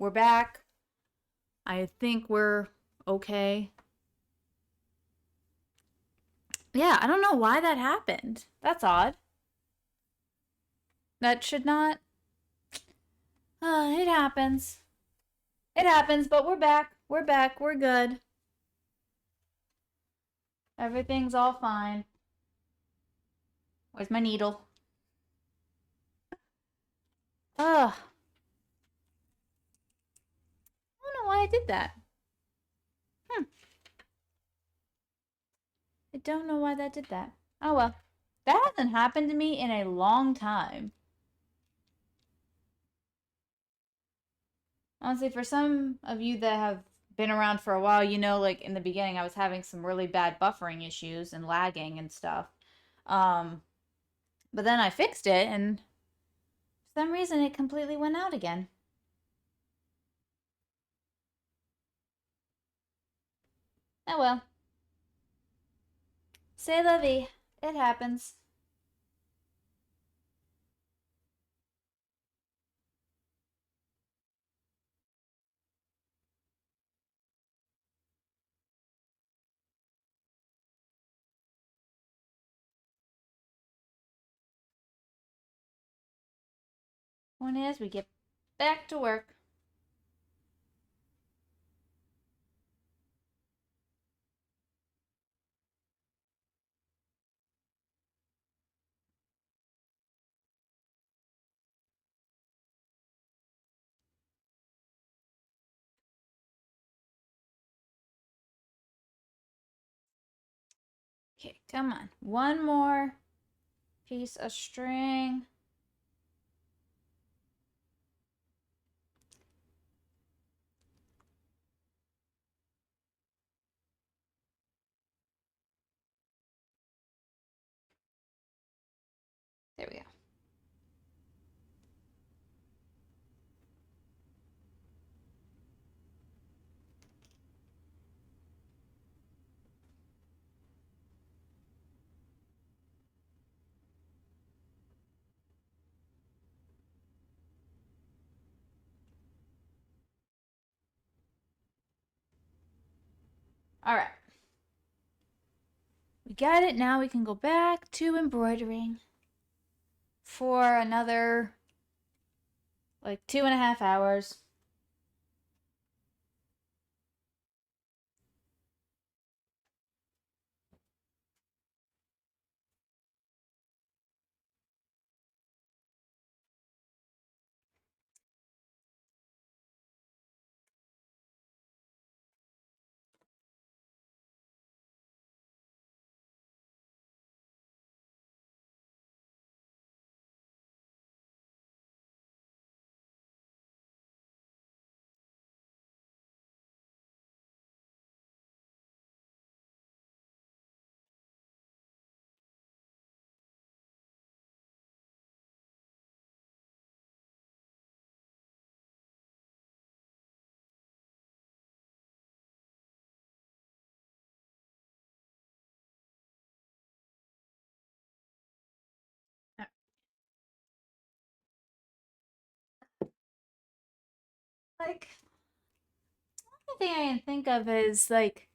we're back. I think we're okay. Yeah, I don't know why that happened. That's odd. That should not. It happens. It happens, but we're back. We're back. We're good. Everything's all fine. Where's my needle? Ugh. I don't know why I did that. Hmm. I don't know why that did that. Oh well. That hasn't happened to me in a long time. Honestly, for some of you that have been around for a while, you know, like in the beginning, I was having some really bad buffering issues and lagging and stuff. Um, but then I fixed it, and for some reason, it completely went out again. Oh well. C'est la vie. It happens. One is we get back to work. Okay, come on. One more piece of string. There we go. All right. We got it. Now we can go back to embroidering for another like 2.5 hours. Like, the thing I can think of is like,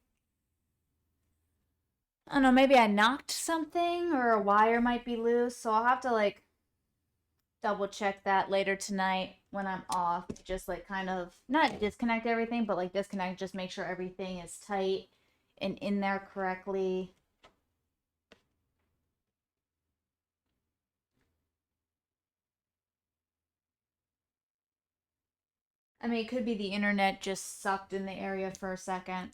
I don't know, maybe I knocked something or a wire might be loose, so I'll have to like double check that later tonight when I'm off. Just like kind of not disconnect everything, but like disconnect, just make sure everything is tight and in there correctly. I mean, it could be the internet just sucked in the area for a second.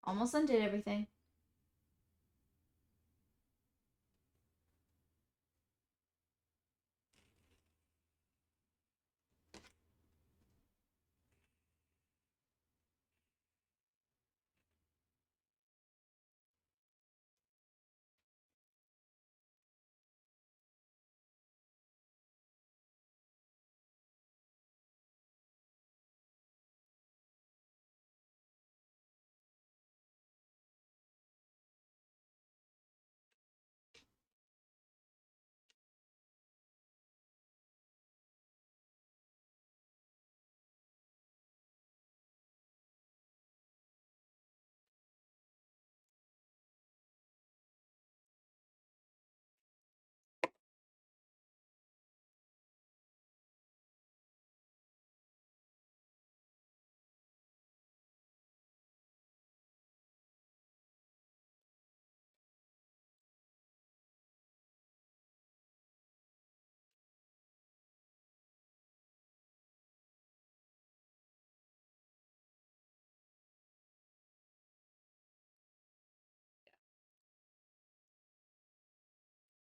Almost undid everything.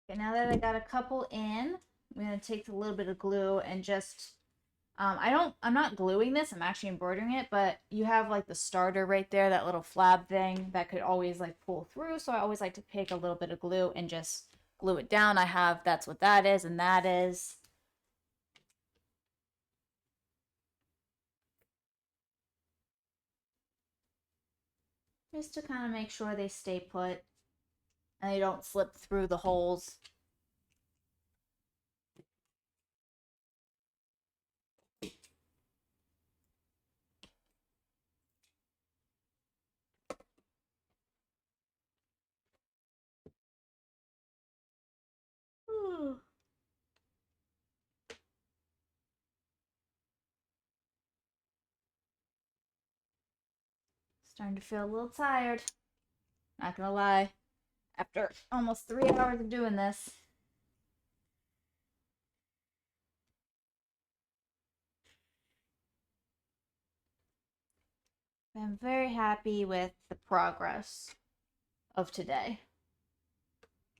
Okay, now that I got a couple in, I'm gonna take a little bit of glue and just I'm not gluing this, I'm actually embroidering it, but you have like the starter right there, that little flab thing that could always like pull through. So I always like to pick a little bit of glue and just glue it down. I have, that's what that is, and that is. Just to kind of make sure they stay put and they don't slip through the holes. Starting to feel a little tired. Not gonna lie. After almost 3 hours of doing this. I'm very happy with the progress of today.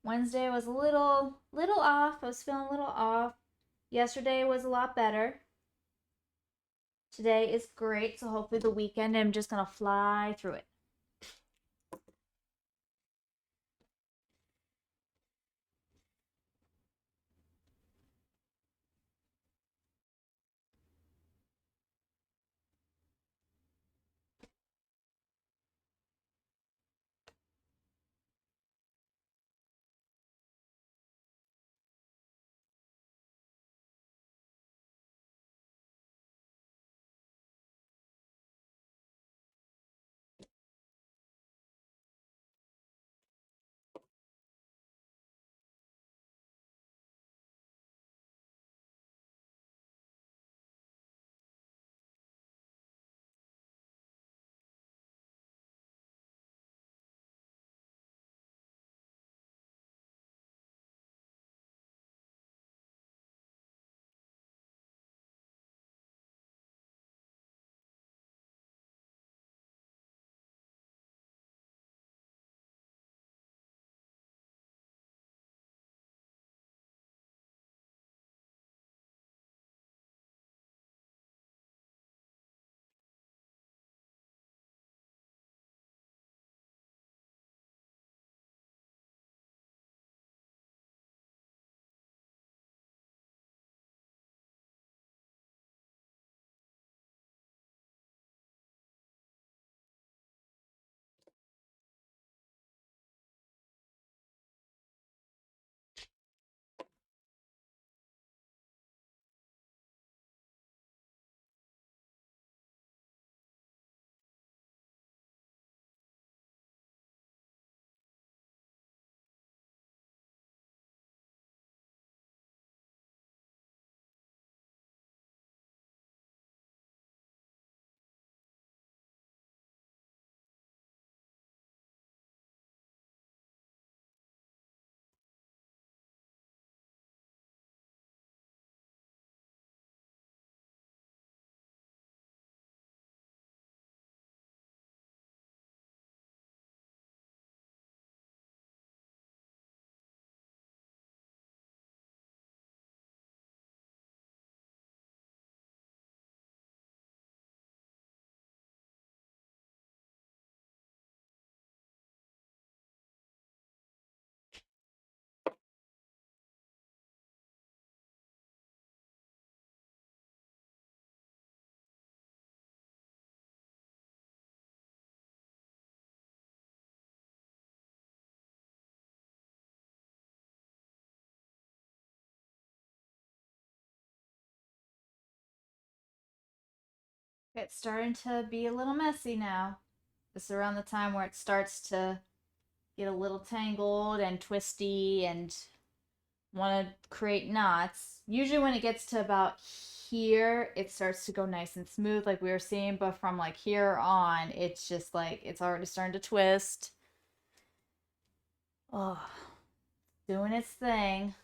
Wednesday was a little off. I was feeling a little off. Yesterday was a lot better. Today is great, so hopefully the weekend I'm just gonna fly through it. It's starting to be a little messy now. This is around the time where it starts to get a little tangled and twisty and want to create knots. Usually when it gets to about here, it starts to go nice and smooth like we were seeing, but from like here on, it's just like it's already starting to twist. Oh, doing its thing.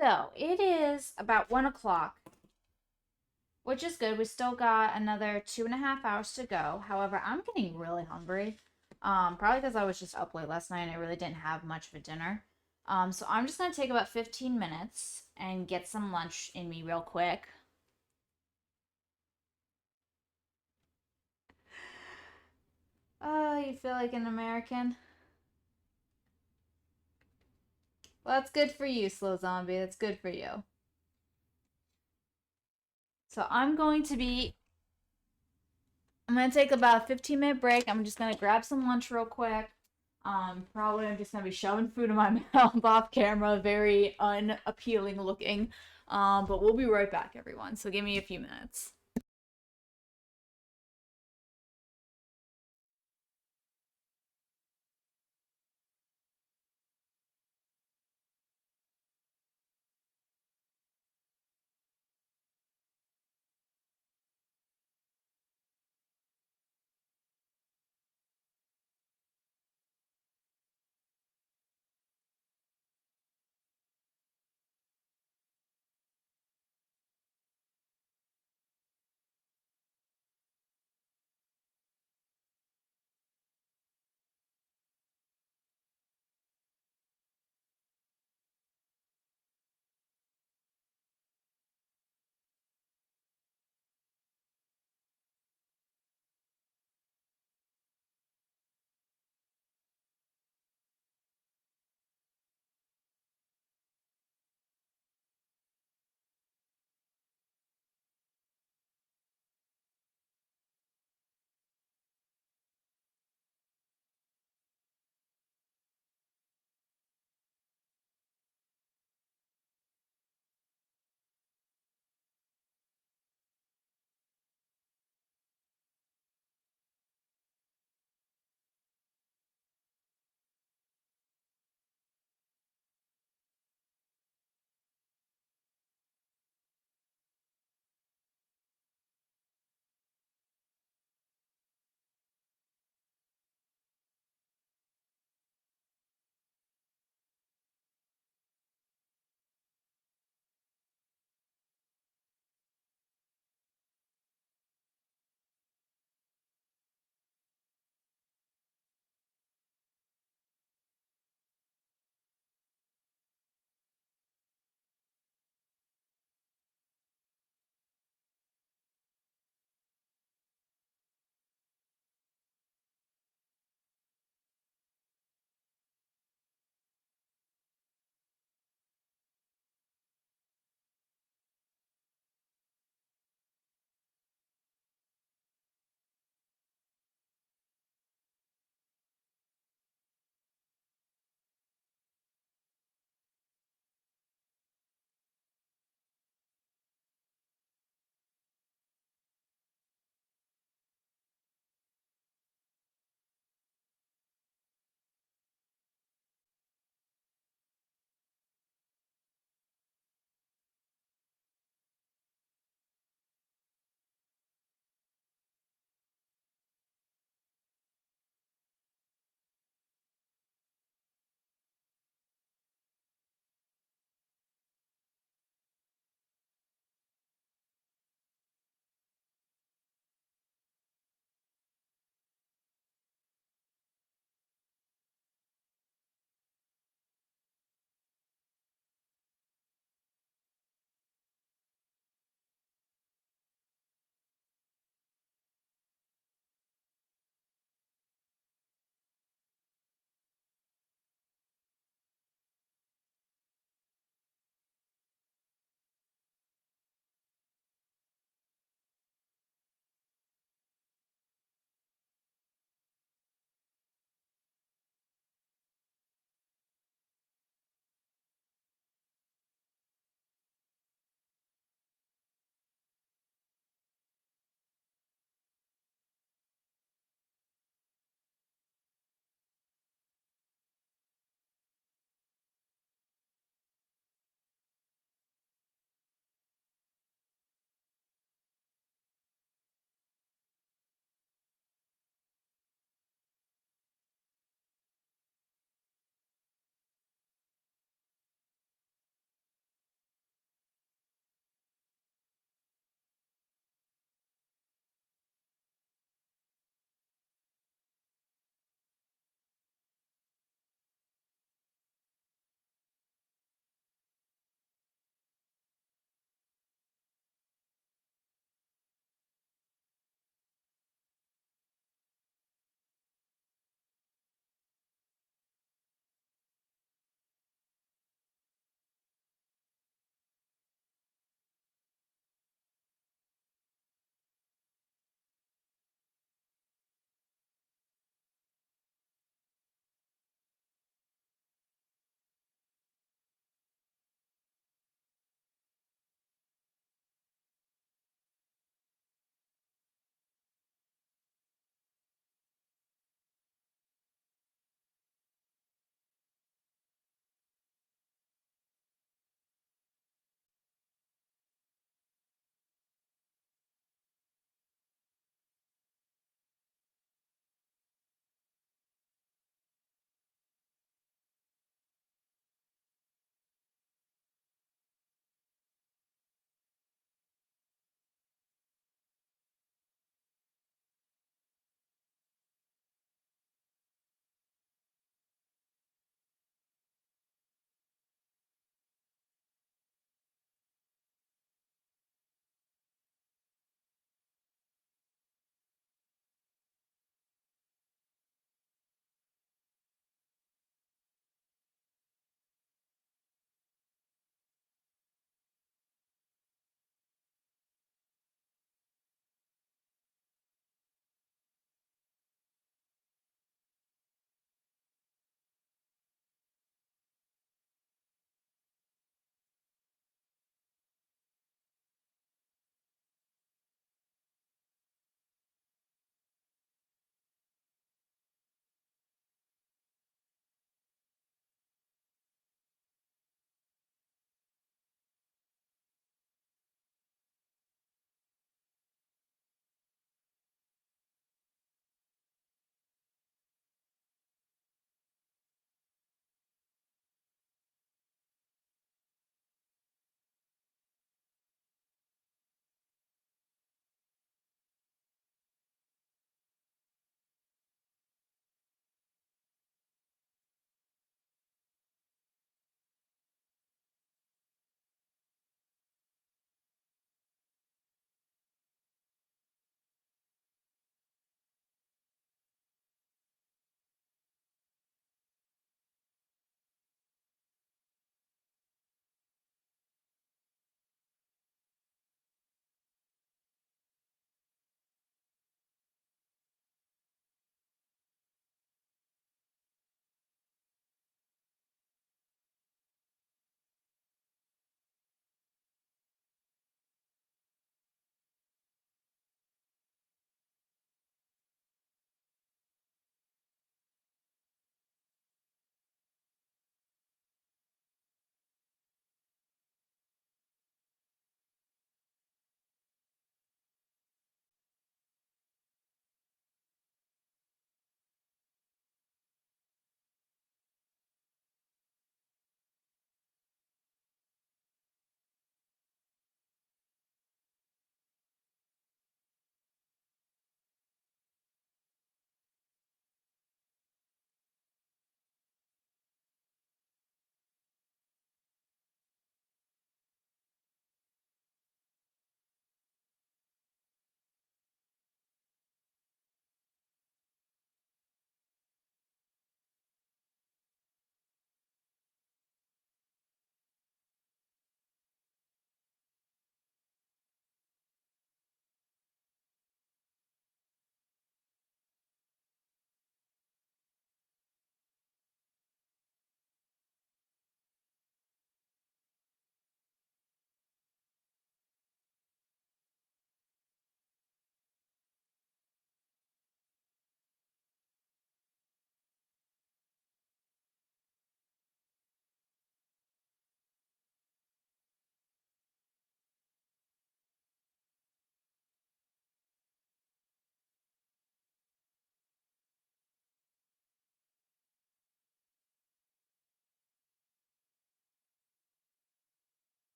So it is about 1 o'clock, which is good. We still got another 2.5 hours to go. However, I'm getting really hungry. Probably because I was just up late last night and I really didn't have much of a dinner. So I'm just gonna take about 15 minutes and get some lunch in me real quick. Oh, you feel like an American? Well, that's good for you, Slow Zombie. That's good for you. So I'm gonna take about a 15-minute break. I'm just gonna grab some lunch real quick. Probably I'm just gonna be shoving food in my mouth off camera, very unappealing looking. But we'll be right back, everyone. So give me a few minutes.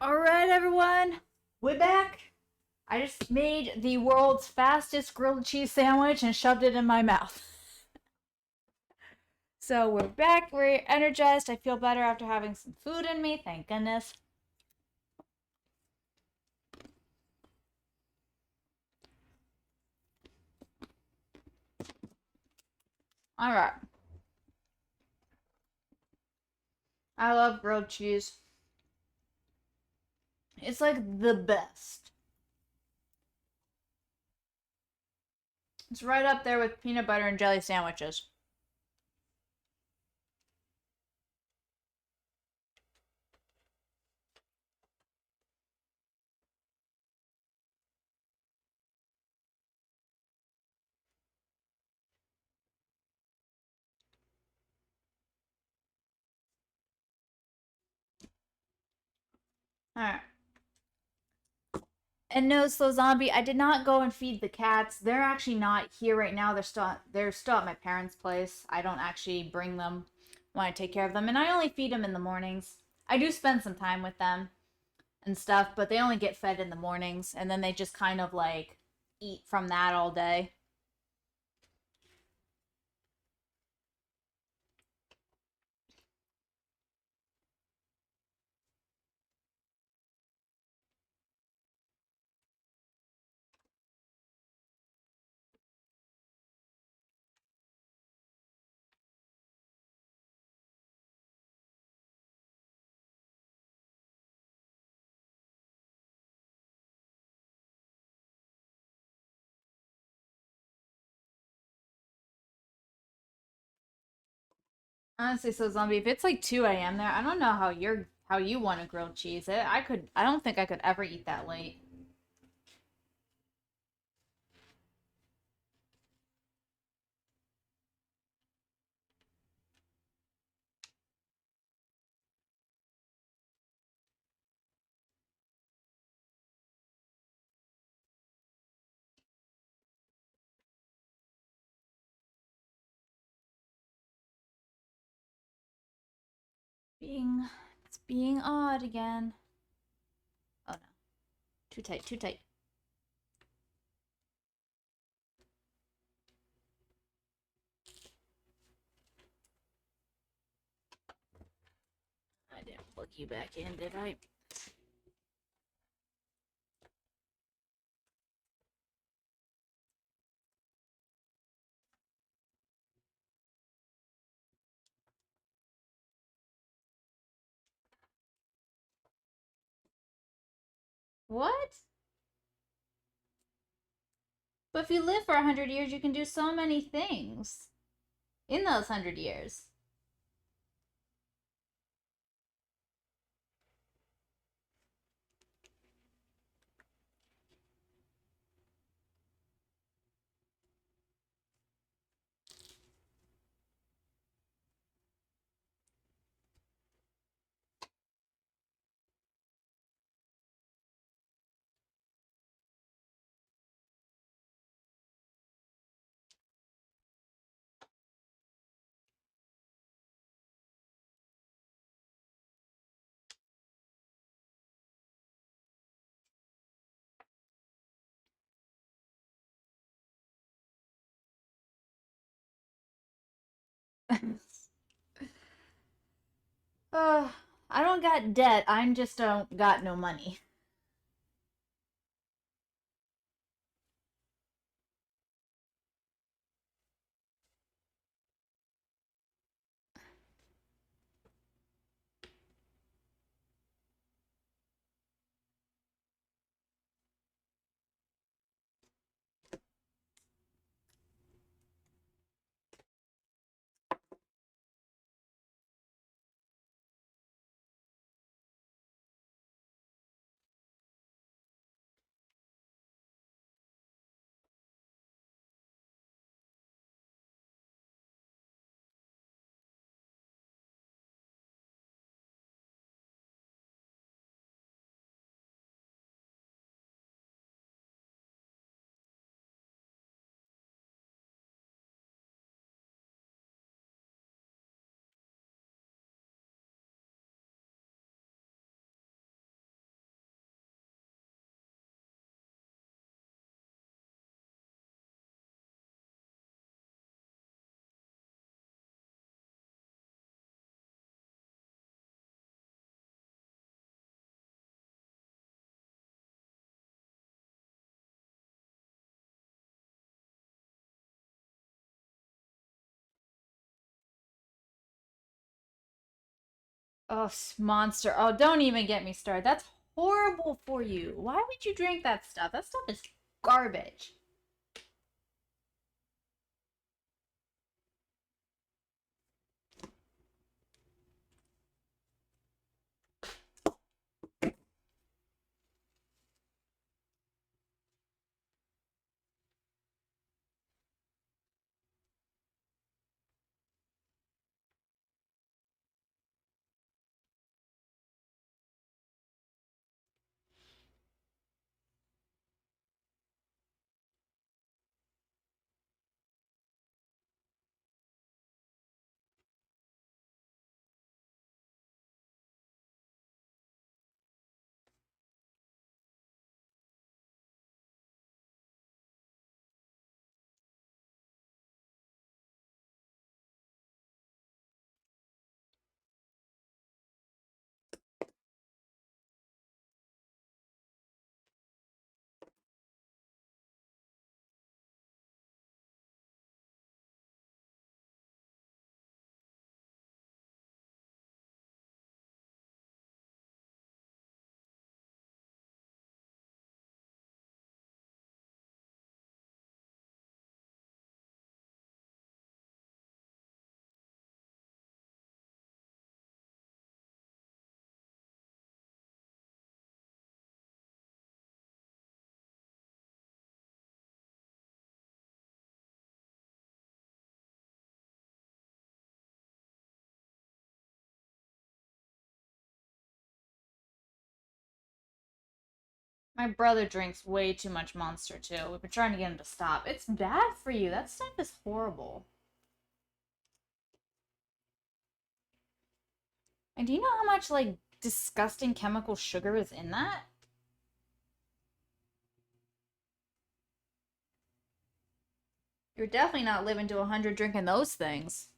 All right, everyone, we're back. I just made the world's fastest grilled cheese sandwich and shoved it in my mouth. So we're back. We're energized. I feel better after having some food in me. Thank goodness. All right. I love grilled cheese. It's like the best. It's right up there with peanut butter and jelly sandwiches. All right. And no, Slow Zombie, I did not go and feed the cats. They're actually not here right now. They're still at my parents' place. I don't actually bring them when I take care of them, and I only feed them in the mornings. I do spend some time with them and stuff, but they only get fed in the mornings, and then they just kind of like eat from that all day. Honestly, so Zombie, if it's like 2 a.m. there, I don't know how you want to grilled cheese it. I don't think I could ever eat that late. It's being odd again. Oh no, too tight, too tight. I didn't plug you back in, did I? What? But if you live for 100 years, you can do so many things in those 100 years. uh, I don't got debt. I just don't got no money. Oh, Monster. Oh, don't even get me started. That's horrible for you. Why would you drink that stuff? That stuff is garbage. My brother drinks way too much Monster too. We've been trying to get him to stop. It's bad for you. That stuff is horrible. And do you know how much like disgusting chemical sugar is in that? You're definitely not living to 100 drinking those things.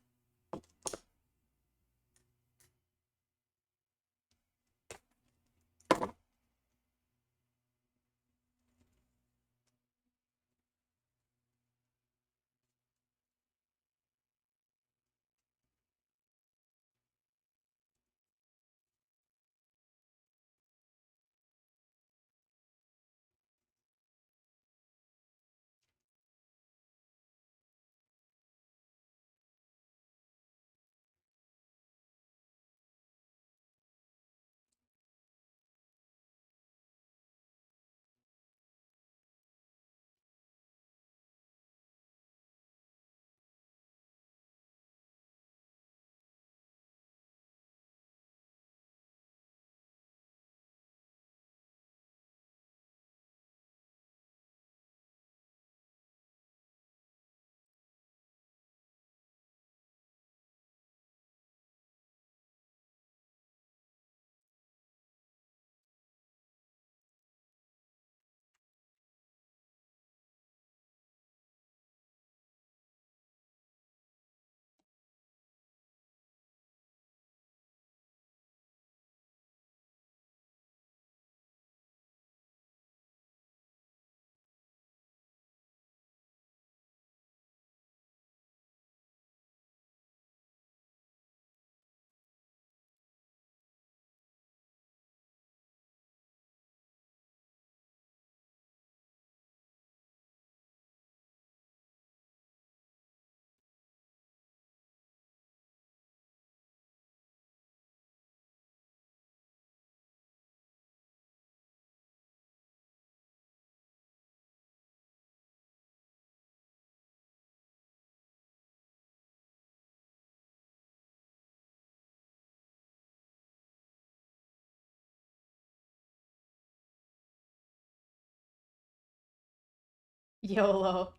YOLO.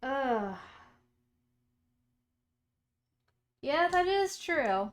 Ugh. Yeah, that is true.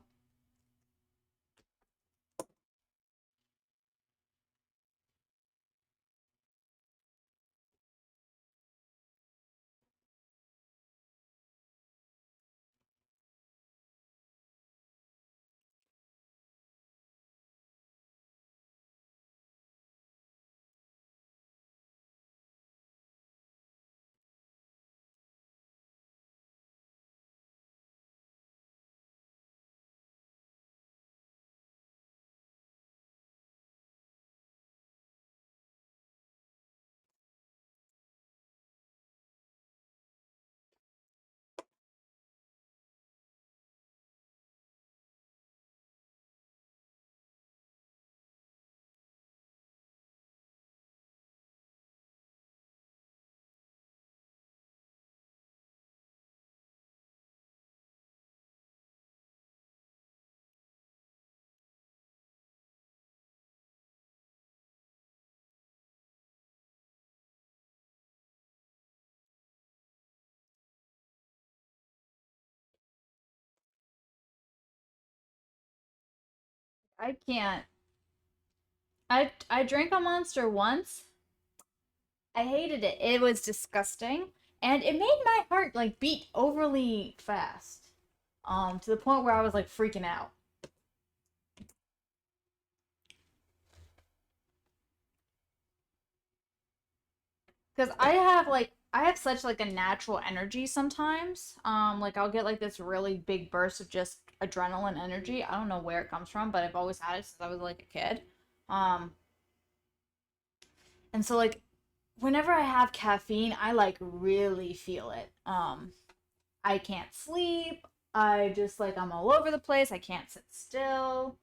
I can't. I drank a Monster once. I hated it. It was disgusting, and it made my heart like beat overly fast. To the point where I was like freaking out. Because I have such like a natural energy sometimes. Like I'll get like this really big burst of just adrenaline energy. I don't know where it comes from, but I've always had it since I was like a kid. Um, and so like whenever I have caffeine, I like really feel it. I can't sleep. I just like I'm all over the place. I can't sit still.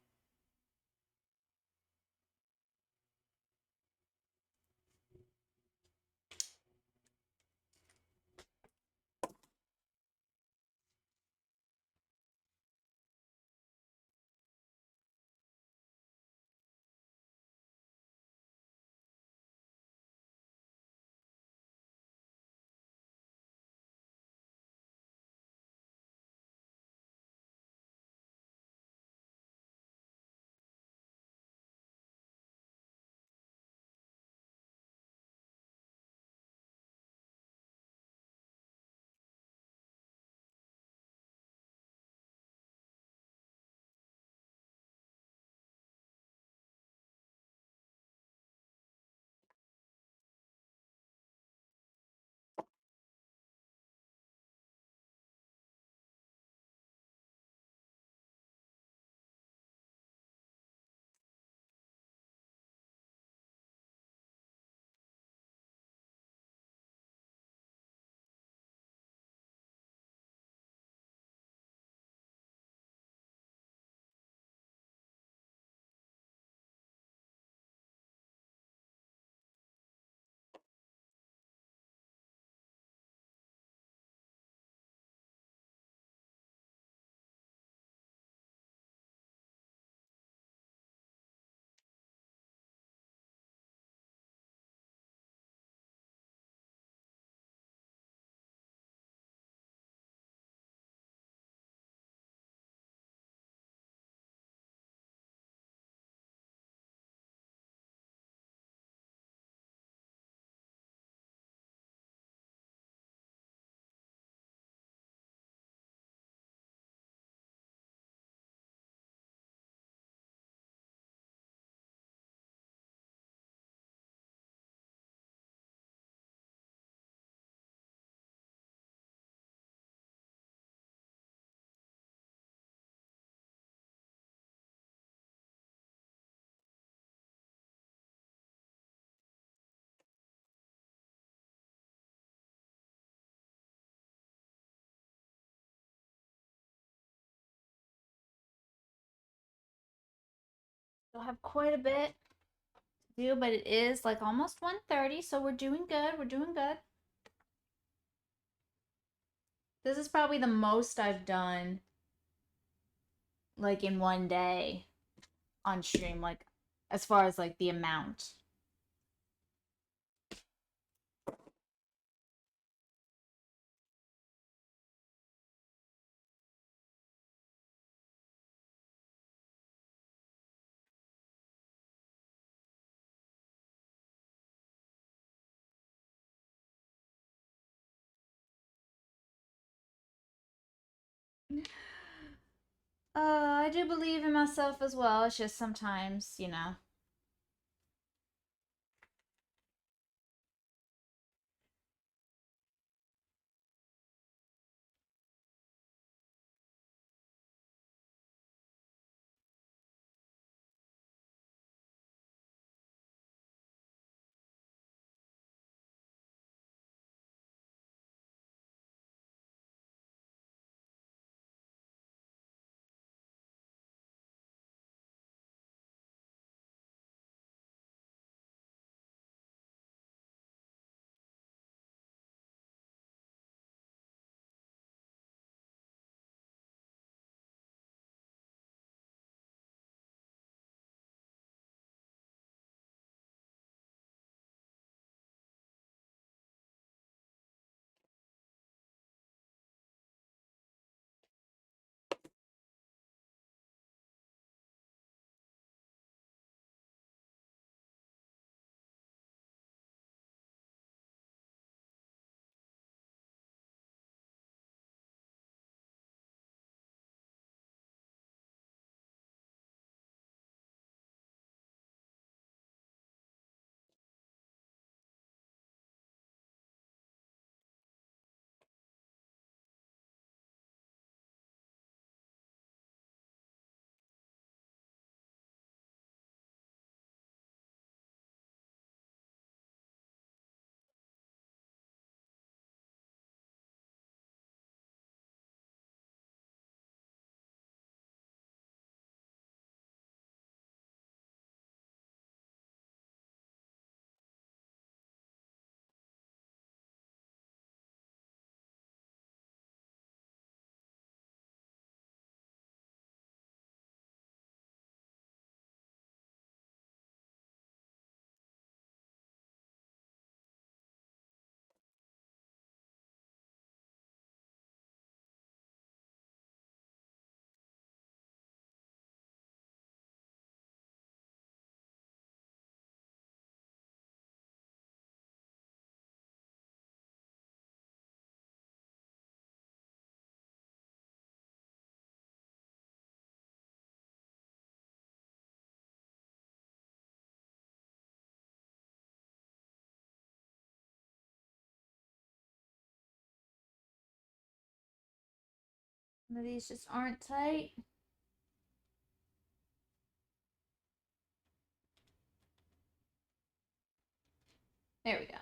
Still have quite a bit to do, but it is like almost 1:30, so we're doing good. We're doing good. This is probably the most I've done like in one day on stream, like as far as like the amount. I do believe in myself as well. It's just sometimes, you know. Some of these just aren't tight. There we go.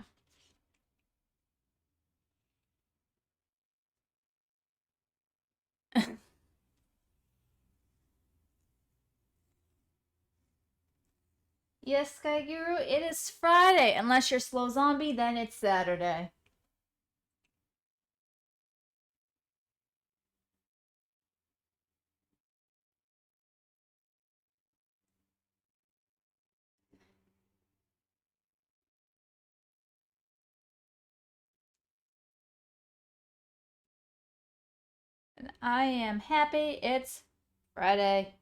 Yes, Sky Guru, it is Friday. Unless you're slow zombie, then it's Saturday. And I am happy it's Friday.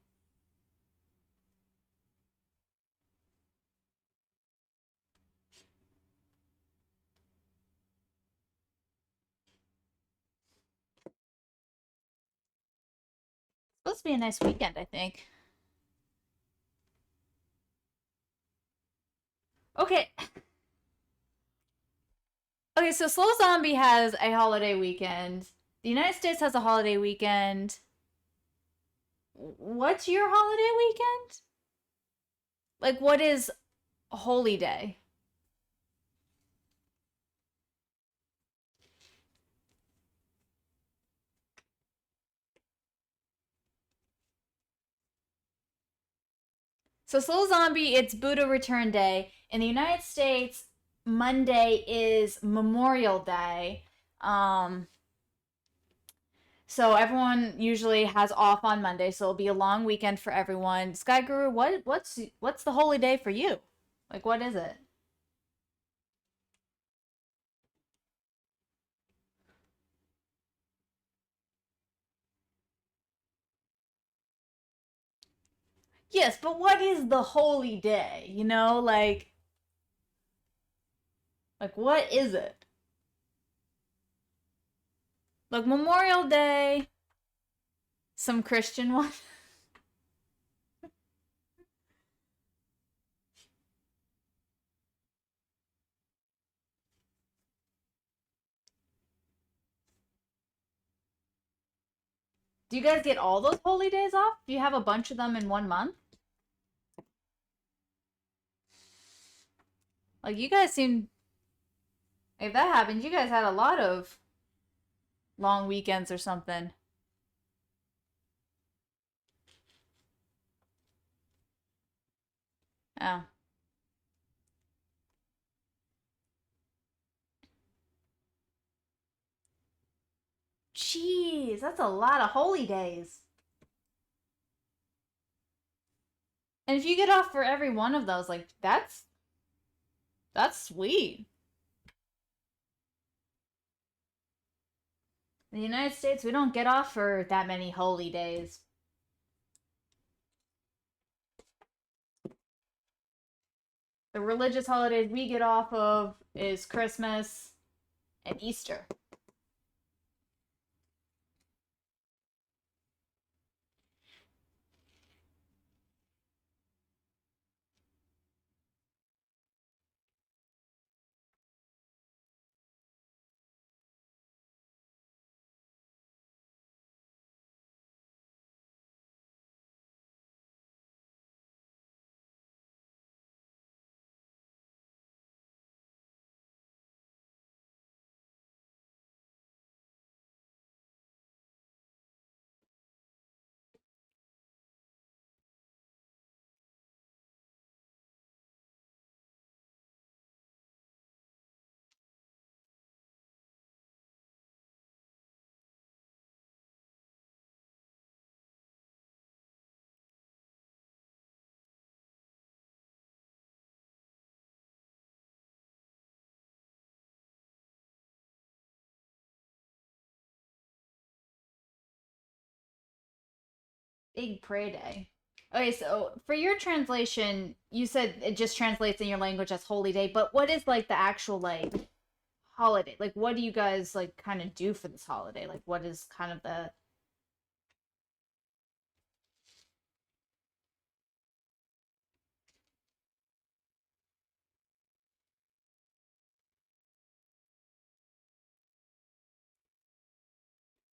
It's supposed to be a nice weekend, I think. Okay. Okay, so Slow Zombie has a holiday weekend. The United States has a holiday weekend. What's your holiday weekend? Like, what is Holy Day? So Slow Zombie, it's Buddha Return Day. In the United States, Monday is Memorial Day. Um, so everyone usually has off on Monday, so it'll be a long weekend for everyone. Sky Guru, what's the holy day for you? Like, what is it? Yes, but what is the holy day? Like what is it? Like Memorial Day, some Christian one. Do you guys get all those holy days off? Do you have a bunch of them in 1 month? Like you guys seem if that happens, you guys had a lot of long weekends or something. Oh. Jeez, that's a lot of holy days. And if you get off for every one of those, like that's sweet. In the United States, we don't get off for that many holy days. The religious holidays we get off of is Christmas and Easter. Big Pray Day. Okay, so for your translation, you said it just translates in your language as holy day, but what is like the actual like holiday? Like what do you guys like kind of do for this holiday? Like what is kind of the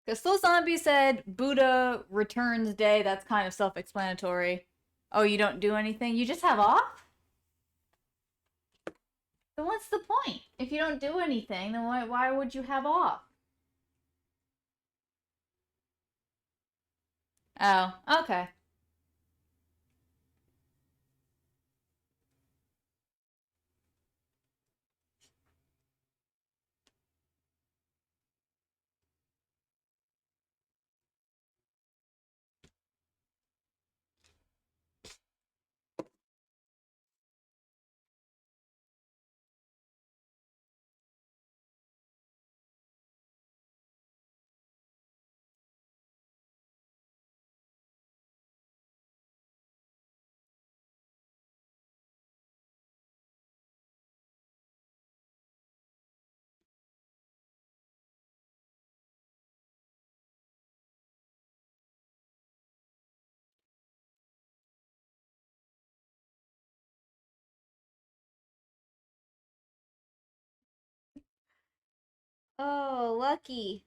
Because Slow Zombie said Buddha returns day. That's kind of self-explanatory. Oh, you don't do anything? You just have off? Then what's the point? If you don't do anything, then why would you have off? Oh, okay. Oh, lucky.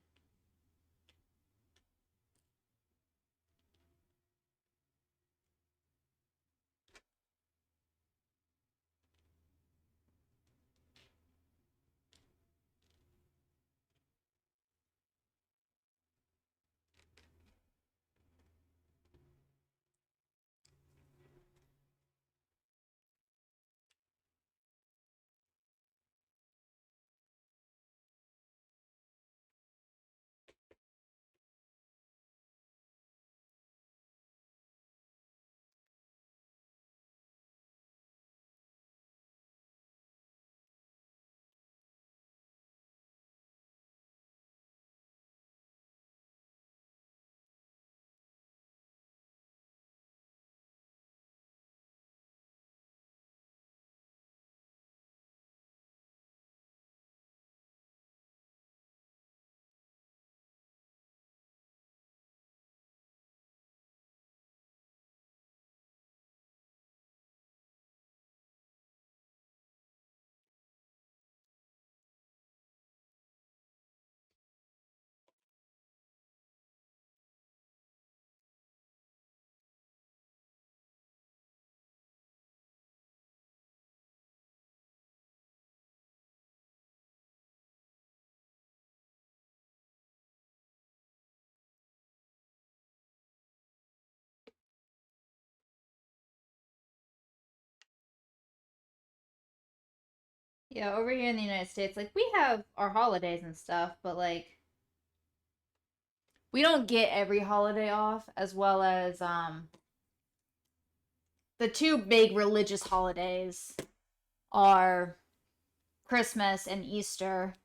Yeah, over here in the United States, like we have our holidays and stuff, but like we don't get every holiday off as well as the two big religious holidays are Christmas and Easter.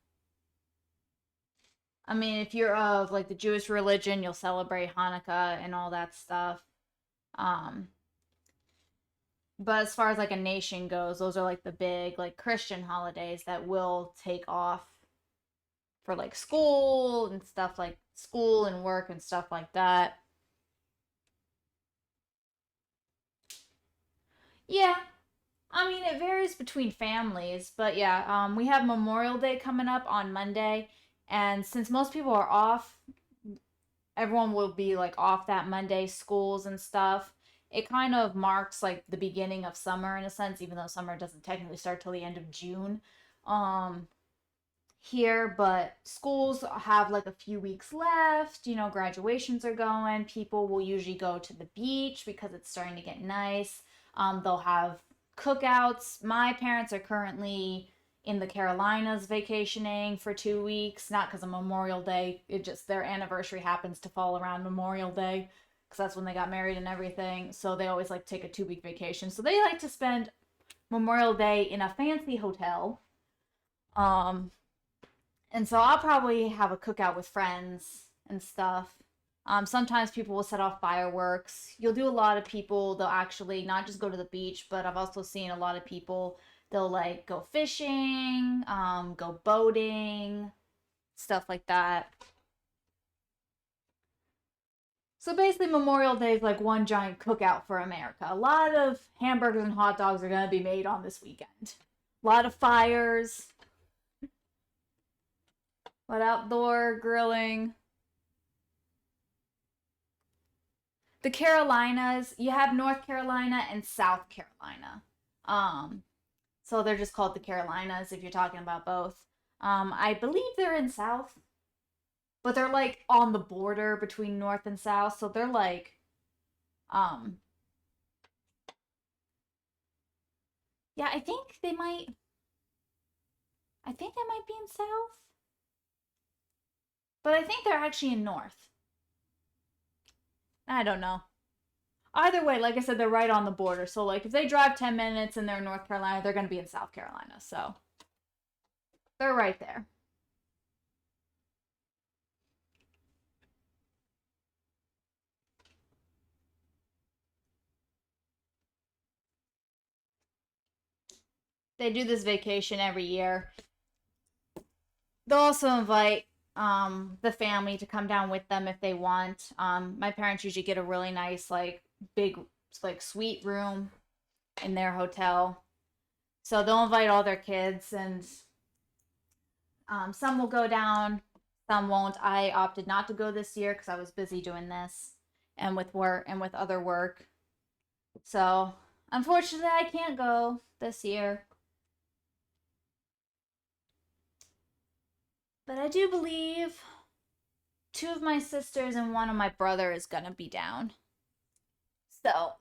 I mean, if you're of like the Jewish religion, you'll celebrate Hanukkah and all that stuff. Um, but as far as like a nation goes, those are like the big like Christian holidays that will take off for like school and stuff like school and work and stuff like that. Yeah, I mean it varies between families, but yeah, we have Memorial Day coming up on Monday, and since most people are off, everyone will be like off that Monday, schools and stuff. It kind of marks like the beginning of summer in a sense, even though summer doesn't technically start till the end of June. Um, Here, but schools have like a few weeks left. You know, graduations are going. People will usually go to the beach because it's starting to get nice. They'll have cookouts. My parents are currently in the Carolinas vacationing for 2 weeks, not because of Memorial Day. It just their anniversary happens to fall around Memorial Day because that's when they got married and everything. So they always like take a 2 week vacation. So they like to spend Memorial Day in a fancy hotel. Um, and so I'll probably have a cookout with friends and stuff. Sometimes people will set off fireworks. You'll do a lot of people, they'll actually not just go to the beach, but I've also seen a lot of people, they'll like go fishing, go boating, stuff like that. So basically, Memorial Day is like one giant cookout for America. A lot of hamburgers and hot dogs are going to be made on this weekend. A lot of fires, a lot of outdoor grilling. the Carolinas, you have North Carolina and South Carolina. Um, so they're just called the Carolinas if you're talking about both. I believe they're in South, but they're like on the border between North and South, so they're like, um, yeah, I think they might be in South, but I think they're actually in North. I don't know. Either way, like I said, they're right on the border. So like if they drive 10 minutes and they're in North Carolina, they're going to be in South Carolina. So they're right there. They do this vacation every year. They'll also invite the family to come down with them if they want. My parents usually get a really nice like big like suite room in their hotel. So they'll invite all their kids and some will go down, some won't. I opted not to go this year because I was busy doing this and with work and with other work. So unfortunately, I can't go this year. But I do believe two of my sisters and one of my brother is gonna be down. So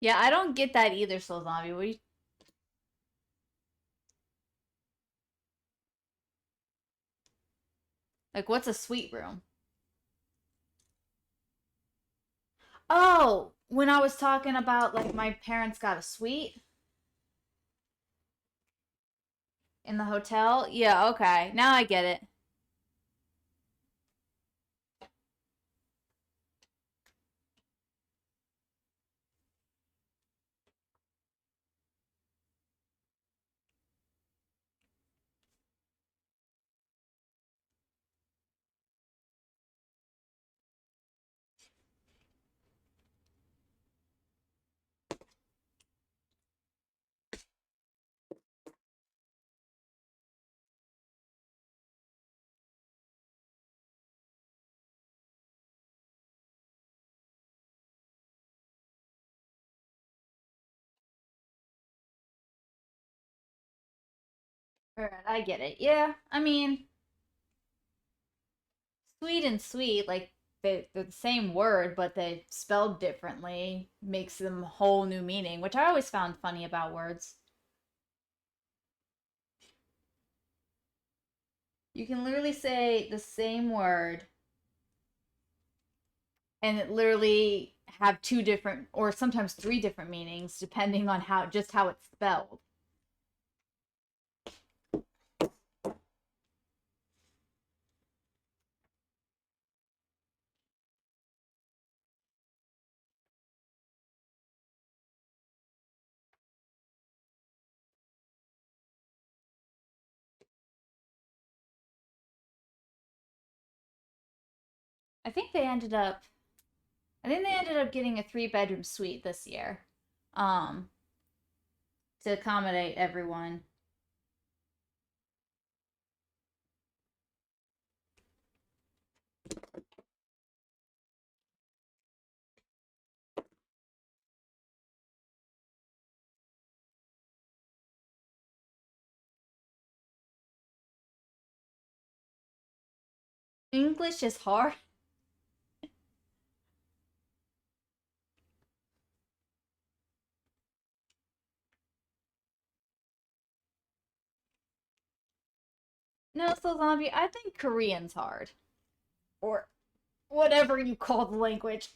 yeah, I don't get that either, Soul Zombie. Like what's a suite room? Oh, when I was talking about like my parents got a suite in the hotel. Yeah, okay. Now I get it. All right, I get it. Yeah, I mean, sweet and sweet, like they're the same word, but they spelled differently, makes them whole new meaning, which I always found funny about words. You can literally say the same word and it literally have two different or sometimes three different meanings depending on how it's spelled. I think they ended up I think they ended up getting a 3 bedroom suite this year. Um to accommodate everyone. English is hard. No, so zombie, I think Korean's hard. Or whatever you call the language.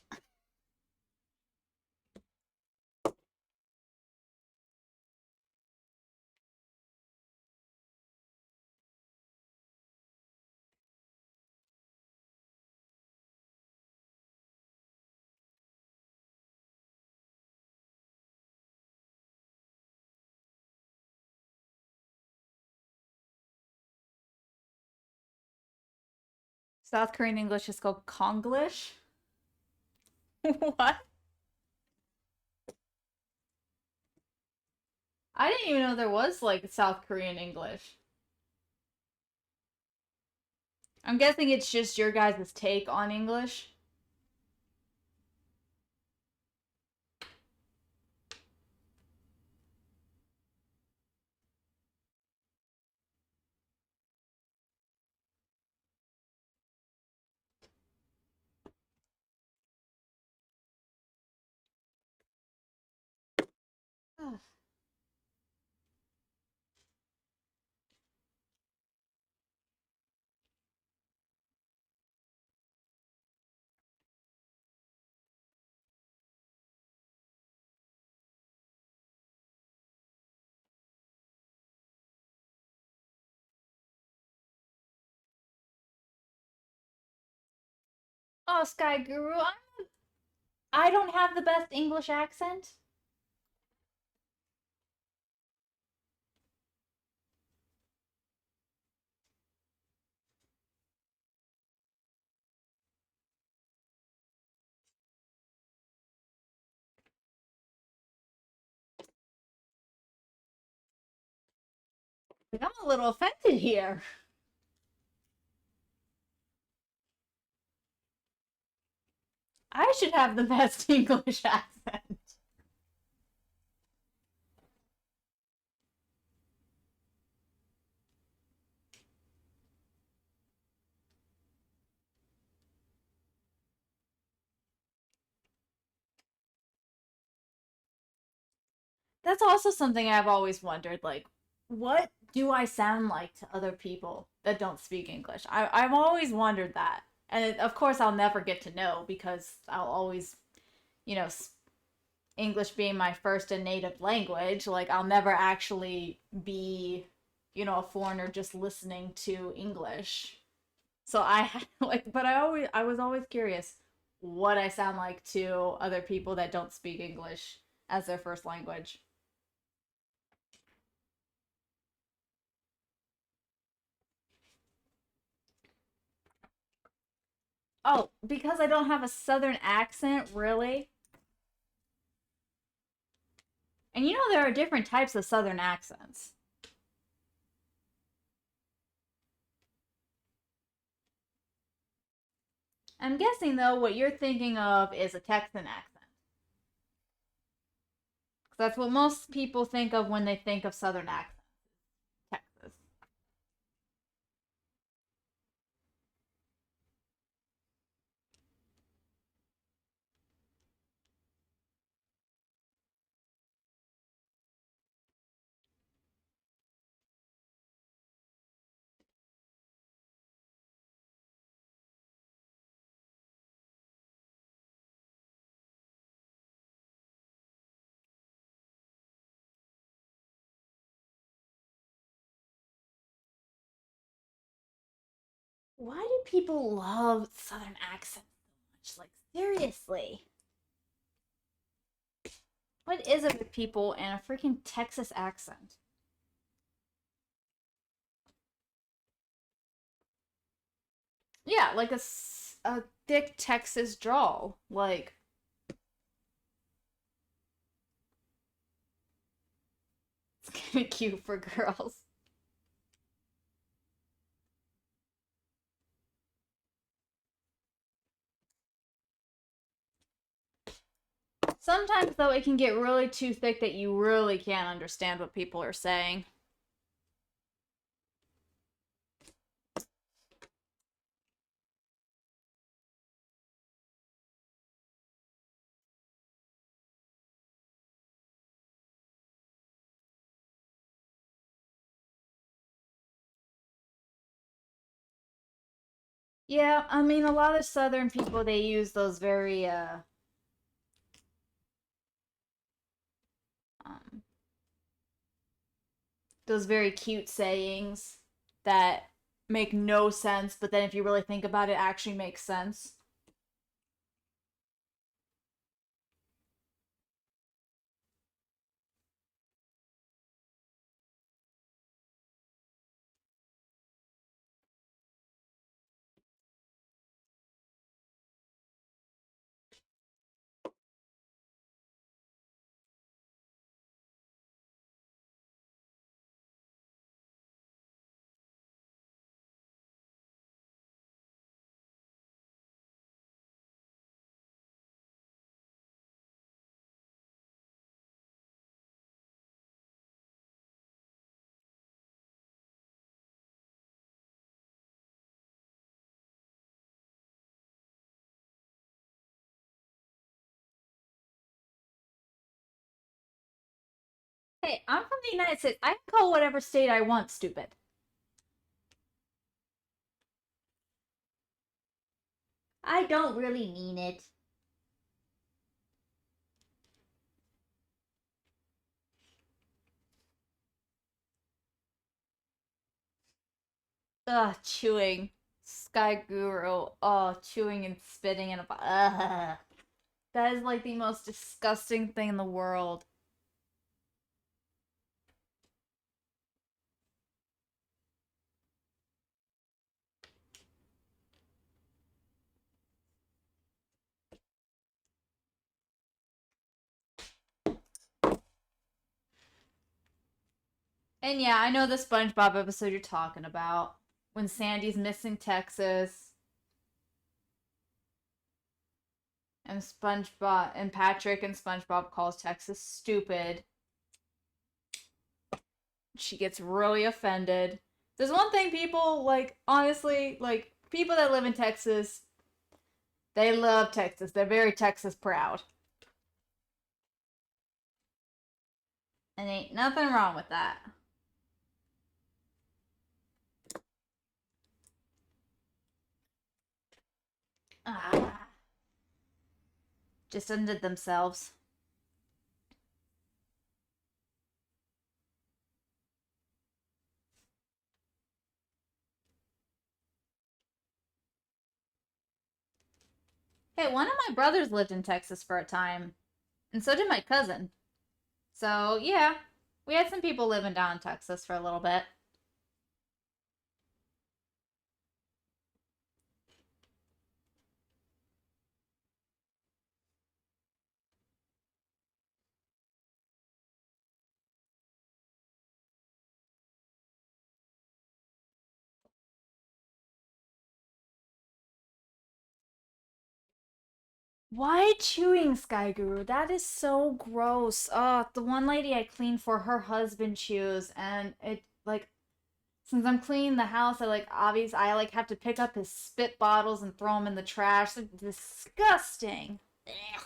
South Korean English is called Konglish. What? I didn't even know there was like South Korean English. I'm guessing it's just your guys' take on English. Oh, Sky Guru, I don't have the best English accent. Like, I'm a little offended here. I should have the best English accent. That's also something I've always wondered, like, what do I sound like to other people that don't speak English? I've always wondered that. And of course, I'll never get to know because I'll always, you know, English being my first and native language, like, I'll never actually be, a foreigner just listening to English. So like, but I was always curious what I sound like to other people that don't speak English as their first language. Oh, because I don't have a southern accent, really? And there are different types of southern accents. I'm guessing though what you're thinking of is a Texan accent. 'Cause that's what most people think of when they think of southern accents, Texas. Why do people love southern accents so much? Like, seriously. What is it with people and a freaking Texas accent? Yeah, like a thick Texas drawl. Like, it's kind of cute for girls. Sometimes, though, it can get really too thick that you really can't understand what people are saying. Yeah, I mean, a lot of Southern people they use those very um, those very cute sayings that make no sense, but then if you really think about it, actually makes sense. Hey, I'm from the United States. I can call whatever state I want stupid. I don't really mean it. Ugh, chewing. Sky Guru. Oh, chewing and spitting in a. Ugh. That is like the most disgusting thing in the world. And yeah, I know the SpongeBob episode you're talking about. When Sandy's missing Texas and SpongeBob and Patrick and SpongeBob calls Texas stupid. She gets really offended. There's one thing people like, honestly, like people that live in Texas, they love Texas. They're very Texas proud. And ain't nothing wrong with that. Ah, just undid themselves. Hey, one of my brothers lived in Texas for a time, and so did my cousin. So, yeah, we had some people living down in Texas for a little bit. Why chewing, Sky Guru? That is so gross. The one lady I cleaned for, her husband chews, and it, like, since I'm cleaning the house, I like have to pick up his spit bottles and throw them in the trash. It's disgusting. Ugh.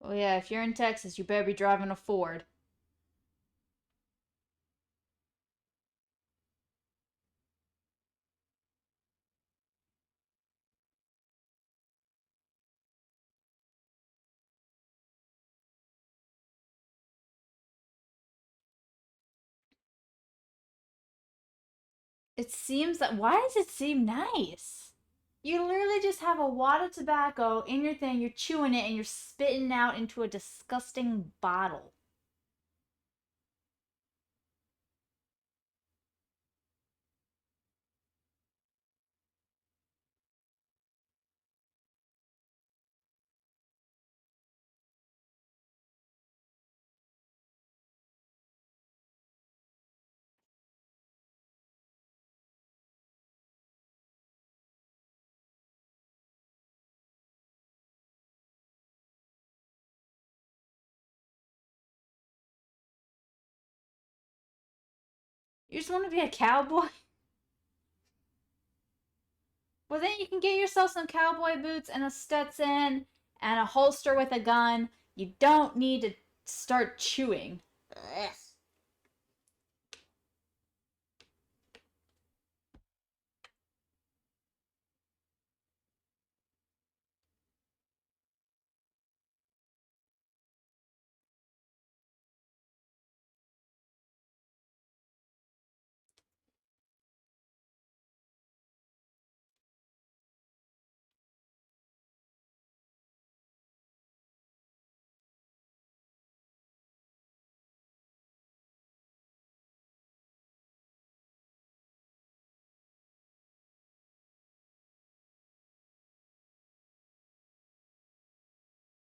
Oh yeah, if you're in Texas, you better be driving a Ford. It seems that why does it seem nice? You literally just have a wad of tobacco in your thing, you're chewing it, and you're spitting out into a disgusting bottle. You just want to be a cowboy? Well, then you can get yourself some cowboy boots and a Stetson and a holster with a gun. You don't need to start chewing. Yes.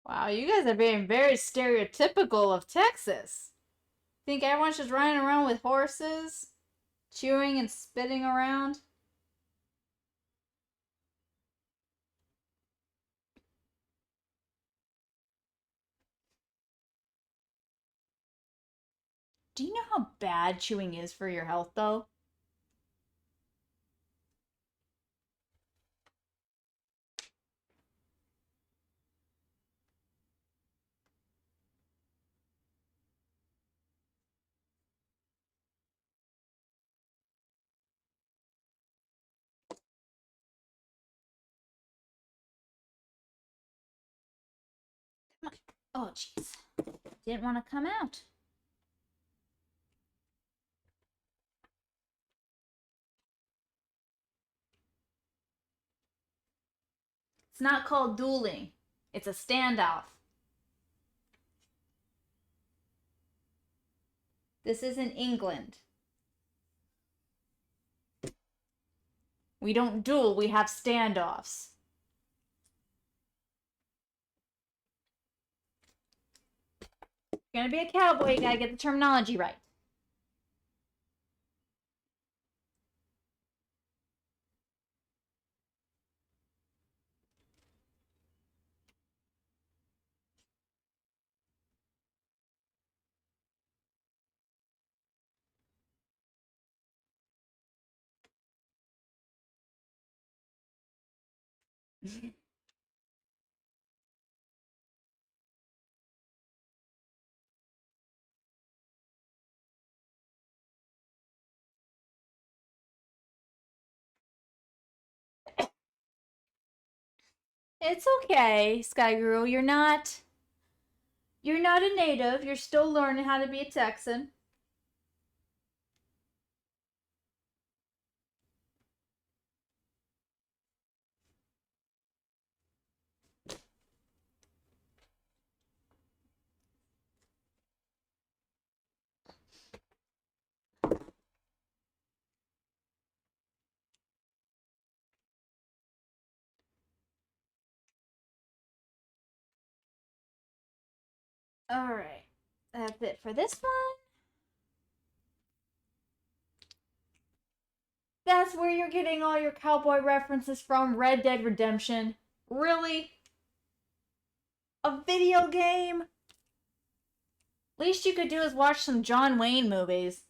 Wow, you guys are being very stereotypical of Texas. Think everyone's just running around with horses, chewing and spitting around? Do you know how bad chewing is for your health, though? Come on. Oh, jeez. Didn't want to come out. It's not called dueling. It's a standoff. This isn't England. We don't duel, we have standoffs. If you're gonna be a cowboy, you gotta get the terminology right. It's okay, Sky Girl. You're not a native. You're still learning how to be a Texan. Alright. That's it for this one. That's where you're getting all your cowboy references from. Red Dead Redemption. Really? A video game? Least you could do is watch some John Wayne movies.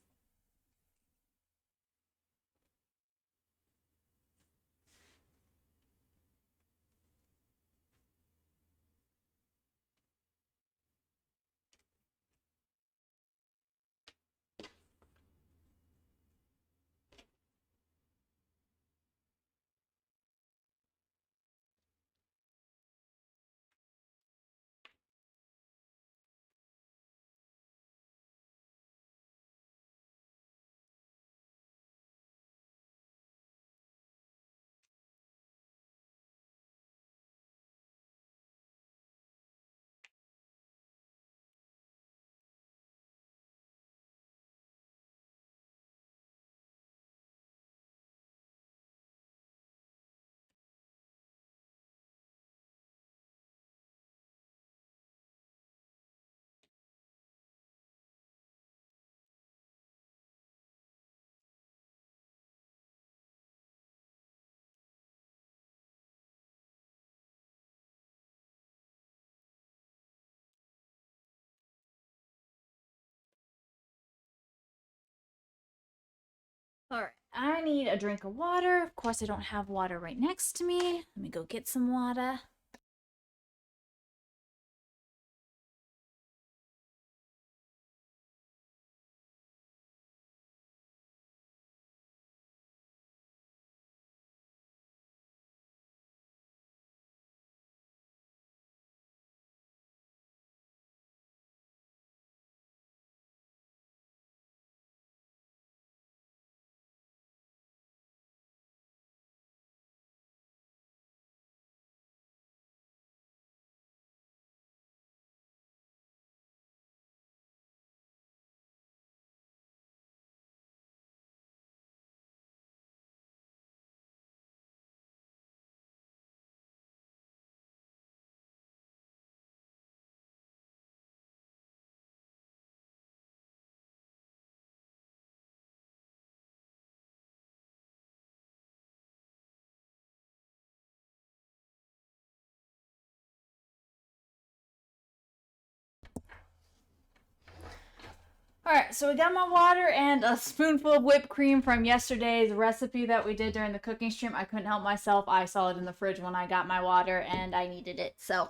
All right, I need a drink of water. Of course, I don't have water right next to me. Let me go get some water. Alright, so we got my water and a spoonful of whipped cream from yesterday's recipe that we did during the cooking stream. I couldn't help myself. I saw it in the fridge when I got my water and I needed it. So,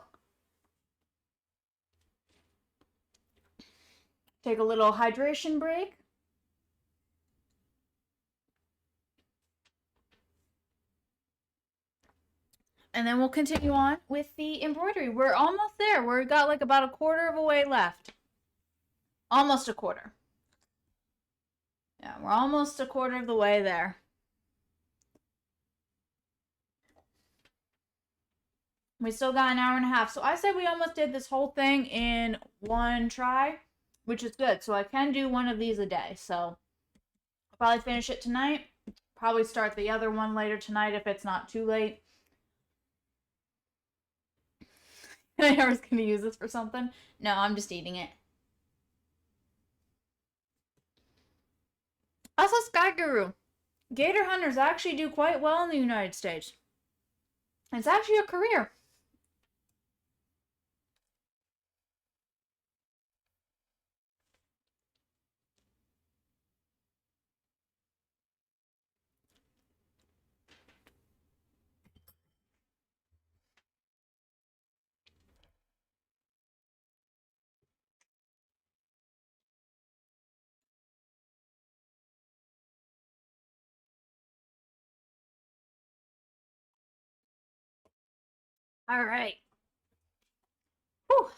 take a little hydration break. And then we'll continue on with the embroidery. We're almost there. We've got like about a quarter of a way left. Almost a quarter. Yeah, we're almost a quarter of the way there. We still got an hour and a half. So I said we almost did this whole thing in one try, which is good. So I can do one of these a day. So I'll probably finish it tonight. Probably start the other one later tonight if it's not too late. I was going to use this for something. No, I'm just eating it. Also, Sky Guru. Gator hunters actually do quite well in the United States. It's actually a career. All right. Whew.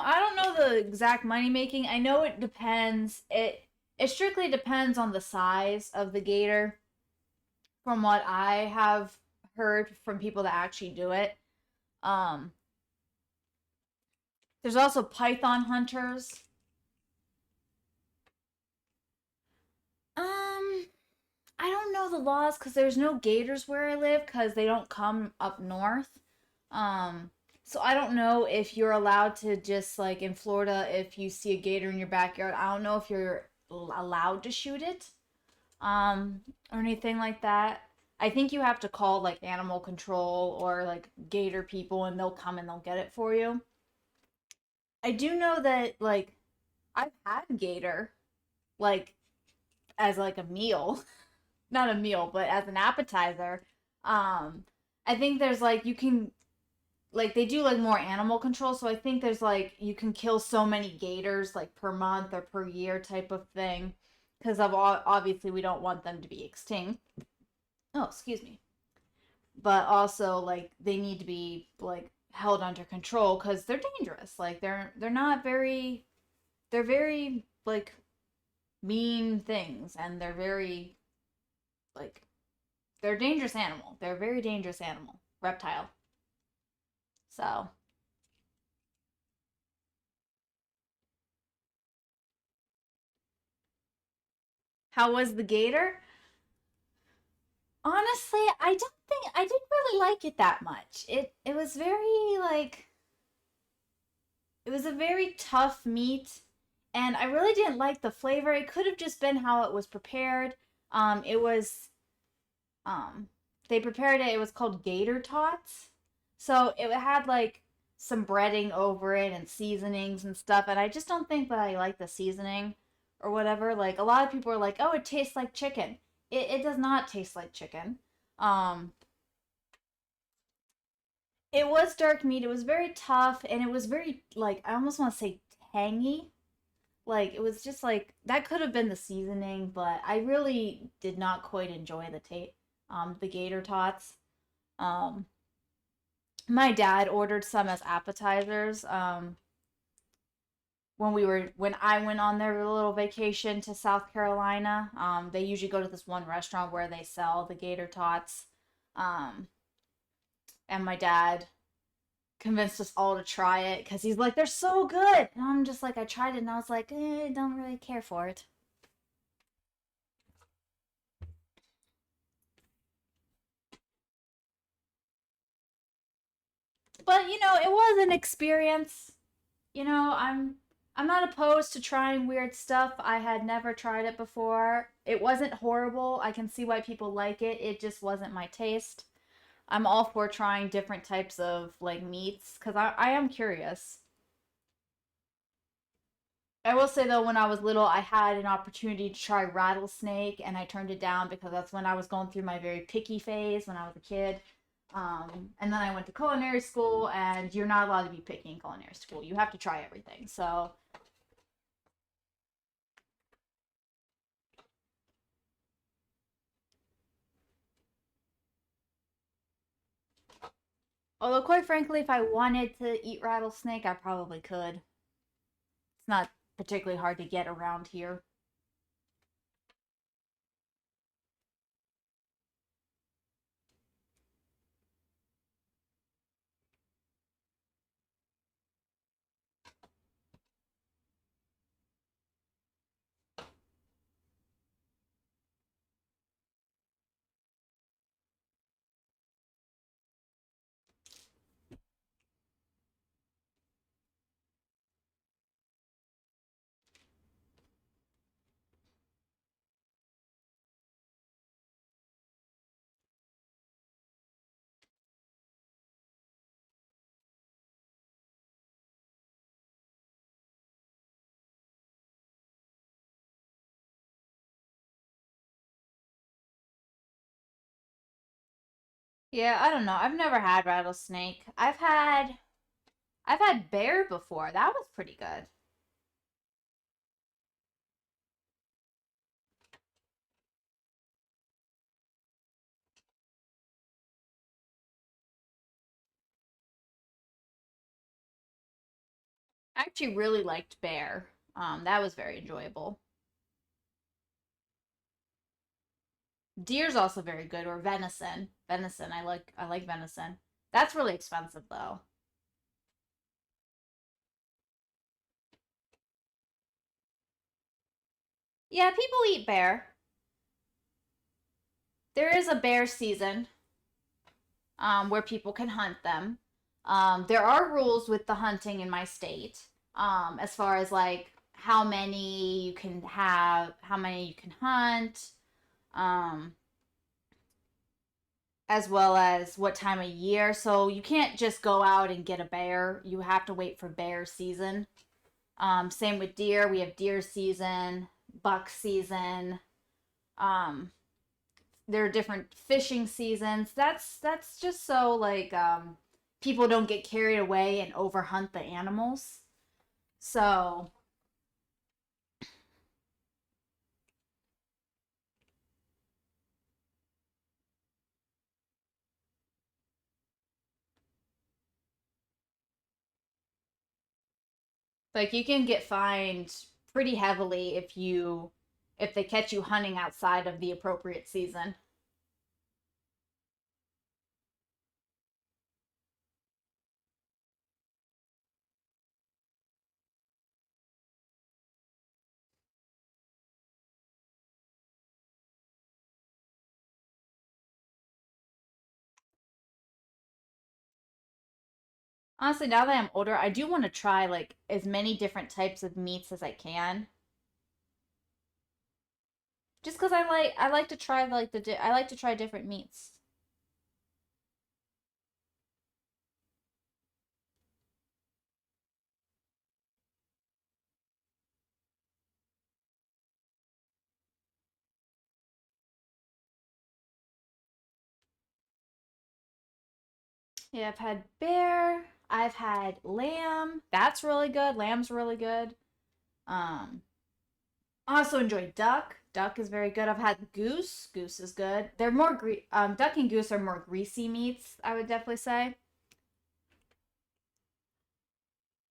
I don't know the exact money making. I know it depends. It strictly depends on the size of the gator. From what I have heard from people that actually do it. Um, there's also python hunters. I don't know the laws because there's no gators where I live because they don't come up north. Um, so I don't know if you're allowed to just like in Florida, if you see a gator in your backyard, I don't know if you're allowed to shoot it, or anything like that. I think you have to call like animal control or like gator people and they'll come and they'll get it for you. I do know that like I've had gator like as like a meal, not a meal, but as an appetizer. I think there's like you can like they do like more animal control, so I think there's like you can kill so many gators like per month or per year type of thing because of obviously we don't want them to be extinct. Oh, excuse me. But also like they need to be like held under control because they're dangerous. Like they're not very they're very like mean things and they're very like they're a dangerous animal. They're a very dangerous animal, reptile. So, how was the gator? Honestly, I don't think I didn't really like it that much. It was very like it was a very tough meat and I really didn't like the flavor. It could have just been how it was prepared. It was um they prepared it. It was called gator tots. So it had like some breading over it and seasonings and stuff, and I just don't think that I like the seasoning or whatever. Like a lot of people are like, "Oh, it tastes like chicken." It does not taste like chicken. Um, it was dark meat. It was very tough, and it was very like I almost want to say tangy. Like it was just like that could have been the seasoning, but I really did not quite enjoy the gator tots. Um, my dad ordered some as appetizers. When I went on their little vacation to South Carolina, they usually go to this one restaurant where they sell the gator tots. Um, and my dad convinced us all to try it because he's like, they're so good. And I'm just like, I tried it and I was like, I don't really care for it. But it was an experience. I'm not opposed to trying weird stuff. I had never tried it before. It wasn't horrible. I can see why people like it. It just wasn't my taste. I'm all for trying different types of like meats because I am curious. I will say though, when I was little, I had an opportunity to try rattlesnake, and I turned it down because that's when I was going through my very picky phase when I was a kid. And then I went to culinary school, and you're not allowed to be picky in culinary school. You have to try everything. So, although quite frankly, if I wanted to eat rattlesnake, I probably could. It's not particularly hard to get around here. Yeah, I don't know. I've never had rattlesnake. I've had bear before. That was pretty good. I actually really liked bear. That was very enjoyable. Deer's also very good, or venison. Venison, I like venison. That's really expensive though. Yeah, people eat bear. There is a bear season where people can hunt them. There are rules with the hunting in my state, as far as like how many you can have, how many you can hunt, um, as well as what time of year. So you can't just go out and get a bear. You have to wait for bear season. Same with deer. We have deer season, buck season. Um, there are different fishing seasons. That's just so like people don't get carried away and overhunt the animals. So like you can get fined pretty heavily if they catch you hunting outside of the appropriate season. Honestly, now that I'm older, I do want to try like as many different types of meats as I can. Just because I like to try I like to try different meats. Yeah, I've had bear. I've had lamb. That's really good. Lamb's really good. Um, I also enjoy duck. Duck is very good. I've had goose. Goose is good. They're more duck and goose are more greasy meats, I would definitely say.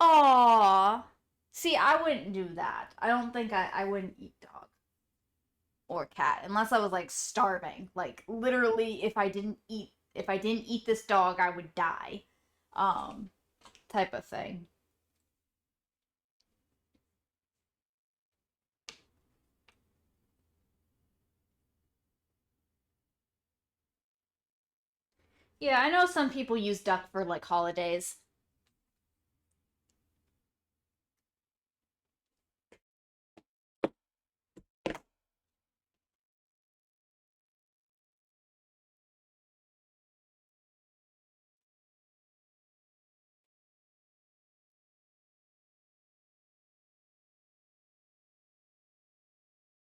Aw. See, I wouldn't do that. I don't think I wouldn't eat dog or cat unless I was like starving. Like literally if I didn't eat this dog, I would die. Um, type of thing. Yeah, I know some people use duck for like holidays.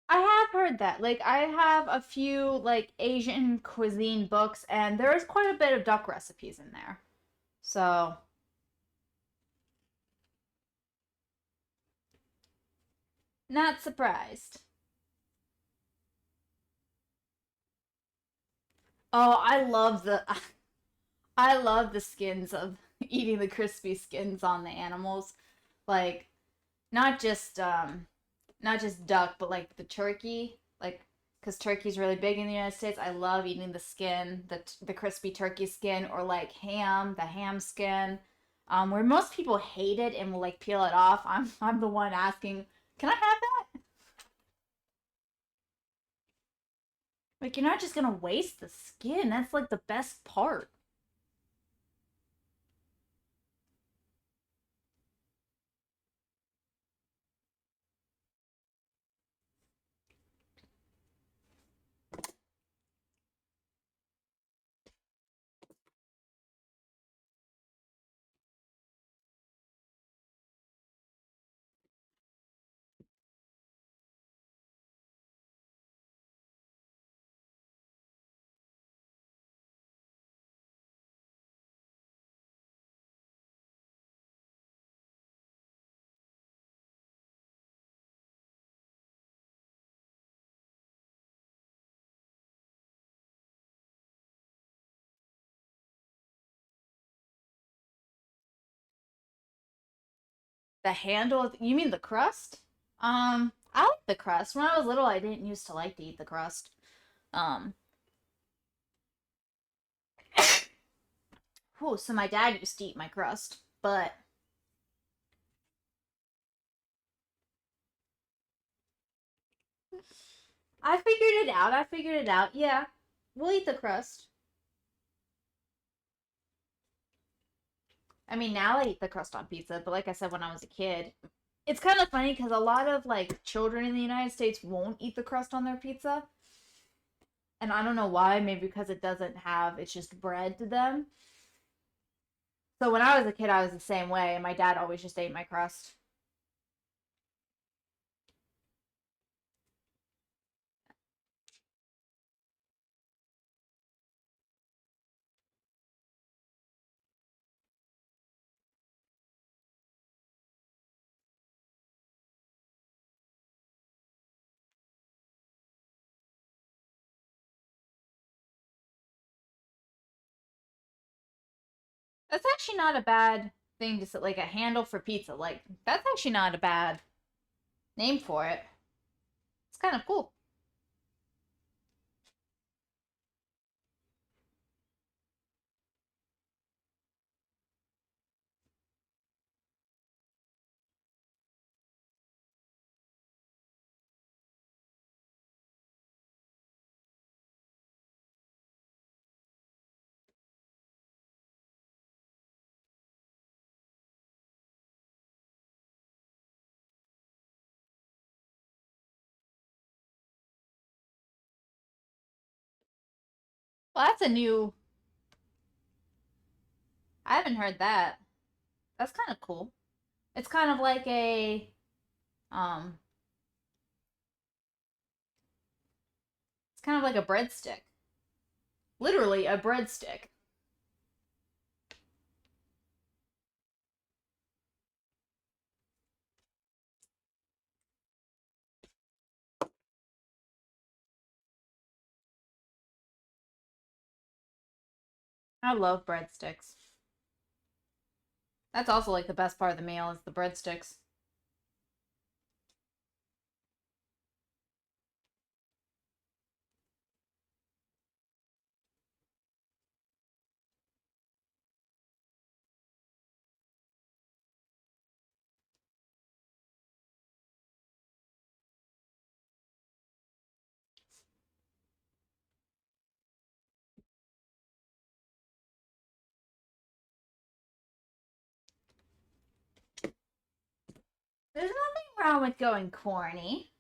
I have heard that. Like I have a few like Asian cuisine books and there is quite a bit of duck recipes in there. So, not surprised. Oh, I love the skins of eating the crispy skins on the animals. Like not just not just duck, but like the turkey, like because turkey's really big in the United States. I love eating the skin, the crispy turkey skin, or like ham, the ham skin. Where most people hate it and will like peel it off. I'm the one asking, can I have that? Like you're not just gonna waste the skin. That's like the best part. The handle, you mean the crust? I like the crust. When I was little, I didn't used to like to eat the crust. Um, whew, so my dad used to eat my crust, but I figured it out. I figured it out. Yeah, we'll eat the crust. I mean, now I eat the crust on pizza, but like I said, when I was a kid, it's kind of funny because a lot of like children in the United States won't eat the crust on their pizza, and I don't know why. Maybe because it doesn't have, it's just bread to them. So when I was a kid, I was the same way, and my dad always just ate my crust. That's actually not a bad thing to say, like a handle for pizza. Like that's actually not a bad name for it. It's kind of cool. Well, that's a new. I haven't heard that. That's kind of cool. It's kind of like a um. It's kind of like a breadstick. Literally a breadstick. I love breadsticks. That's also like the best part of the meal is the breadsticks. There's nothing wrong with going corny.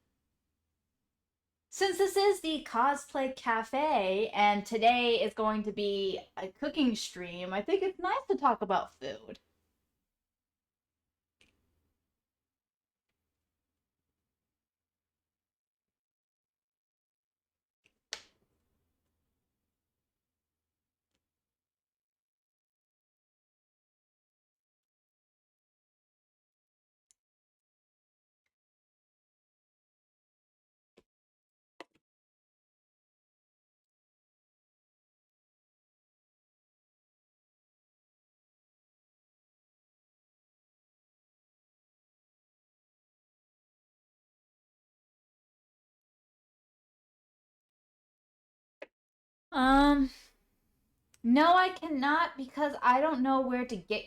Since this is the Cosplay Cafe and today is going to be a cooking stream, I think it's nice to talk about food. Um, no, I cannot because I don't know where to get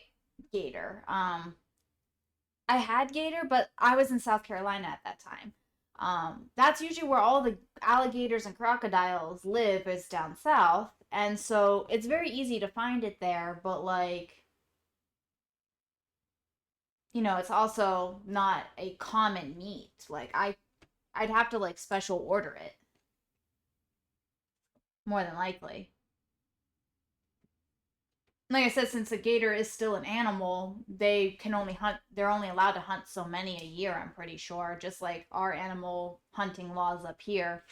gator. I had gator, but I was in South Carolina at that time. That's usually where all the alligators and crocodiles live is down south, and so it's very easy to find it there. But like, it's also not a common meat. Like I'd have to like special order it more than likely. Like I said, since the gator is still an animal, they can only hunt. They're only allowed to hunt so many a year. I'm pretty sure, just like our animal hunting laws up here.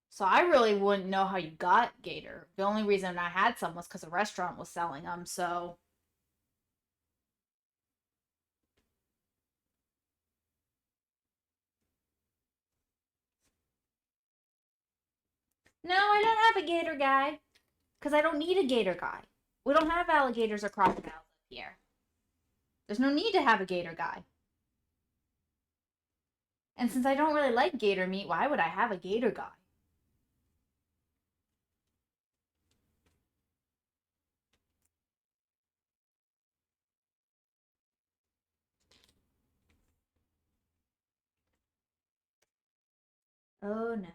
So I really wouldn't know how you got gator. The only reason I had some was because a restaurant was selling them. So no, I don't have a gator guy because I don't need a gator guy. We don't have alligators or crocodiles up here. There's no need to have a gator guy. And since I don't really like gator meat, why would I have a gator guy? Oh no.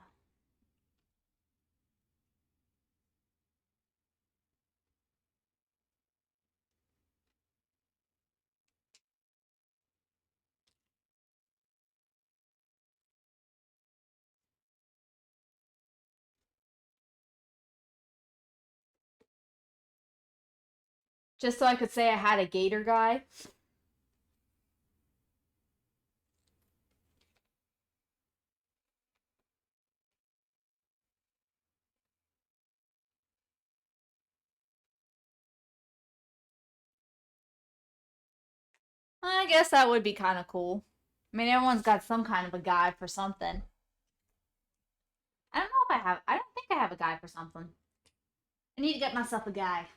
Just so I could say I had a gator guy. I guess that would be kind of cool. I mean, everyone's got some kind of a guy for something. I don't know if I have. I don't think I have a guy for something. I need to get myself a guy.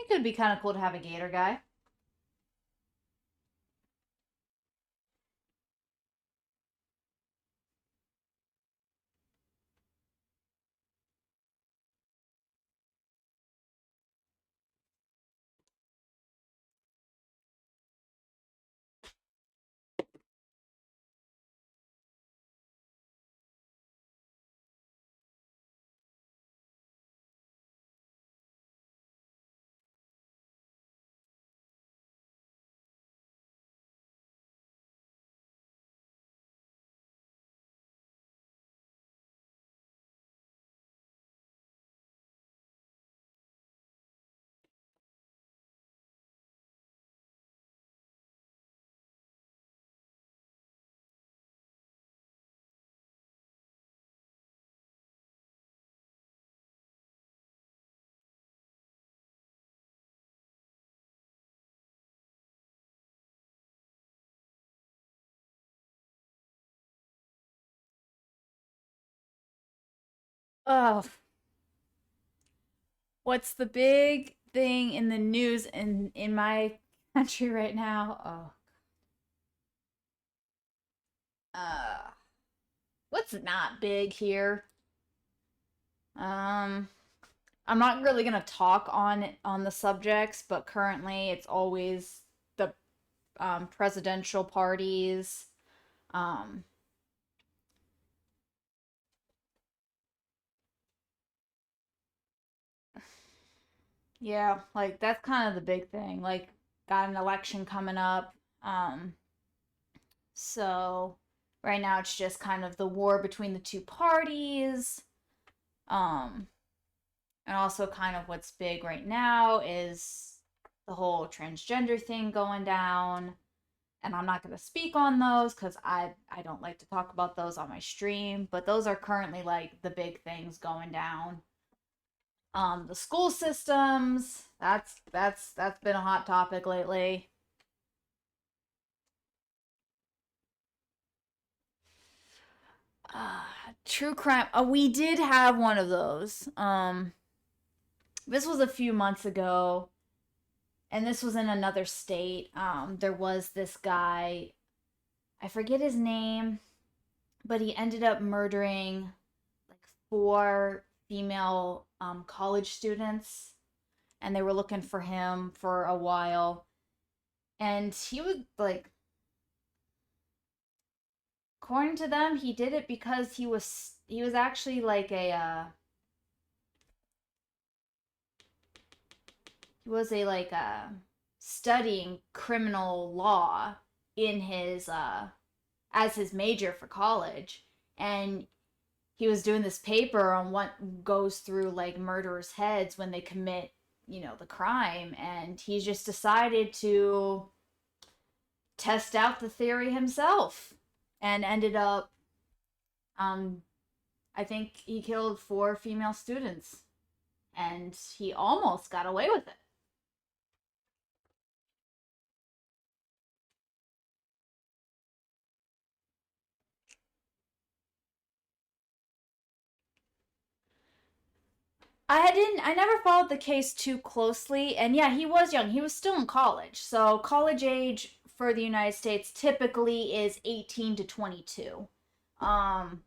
think it would be kind of cool to have a gator guy. Oh, what's the big thing in the news in my country right now? What's not big here? Um, I'm not really gonna talk on the subjects, but currently it's always the presidential parties. Um, yeah, like that's kind of the big thing. Like, got an election coming up. Um, so right now it's just kind of the war between the two parties. Um, and also kind of what's big right now is the whole transgender thing going down. And I'm not going to speak on those because I don't like to talk about those on my stream, but those are currently like the big things going down. The school systems, that's been a hot topic lately. Uh, True crime. We did have one of those. This was a few months ago, and this was in another state. There was this guy, I forget his name, but he ended up murdering like four female college students, and they were looking for him for a while. And he would like, according to them, he did it because he was actually like he was a like studying criminal law in his as his major for college, and he was doing this paper on what goes through like murderers' heads when they commit, the crime, and he just decided to test out the theory himself and ended up um I think he killed four female students and he almost got away with it. I never followed the case too closely, and yeah, he was young. He was still in college. So college age for the United States typically is 18 to 22. Um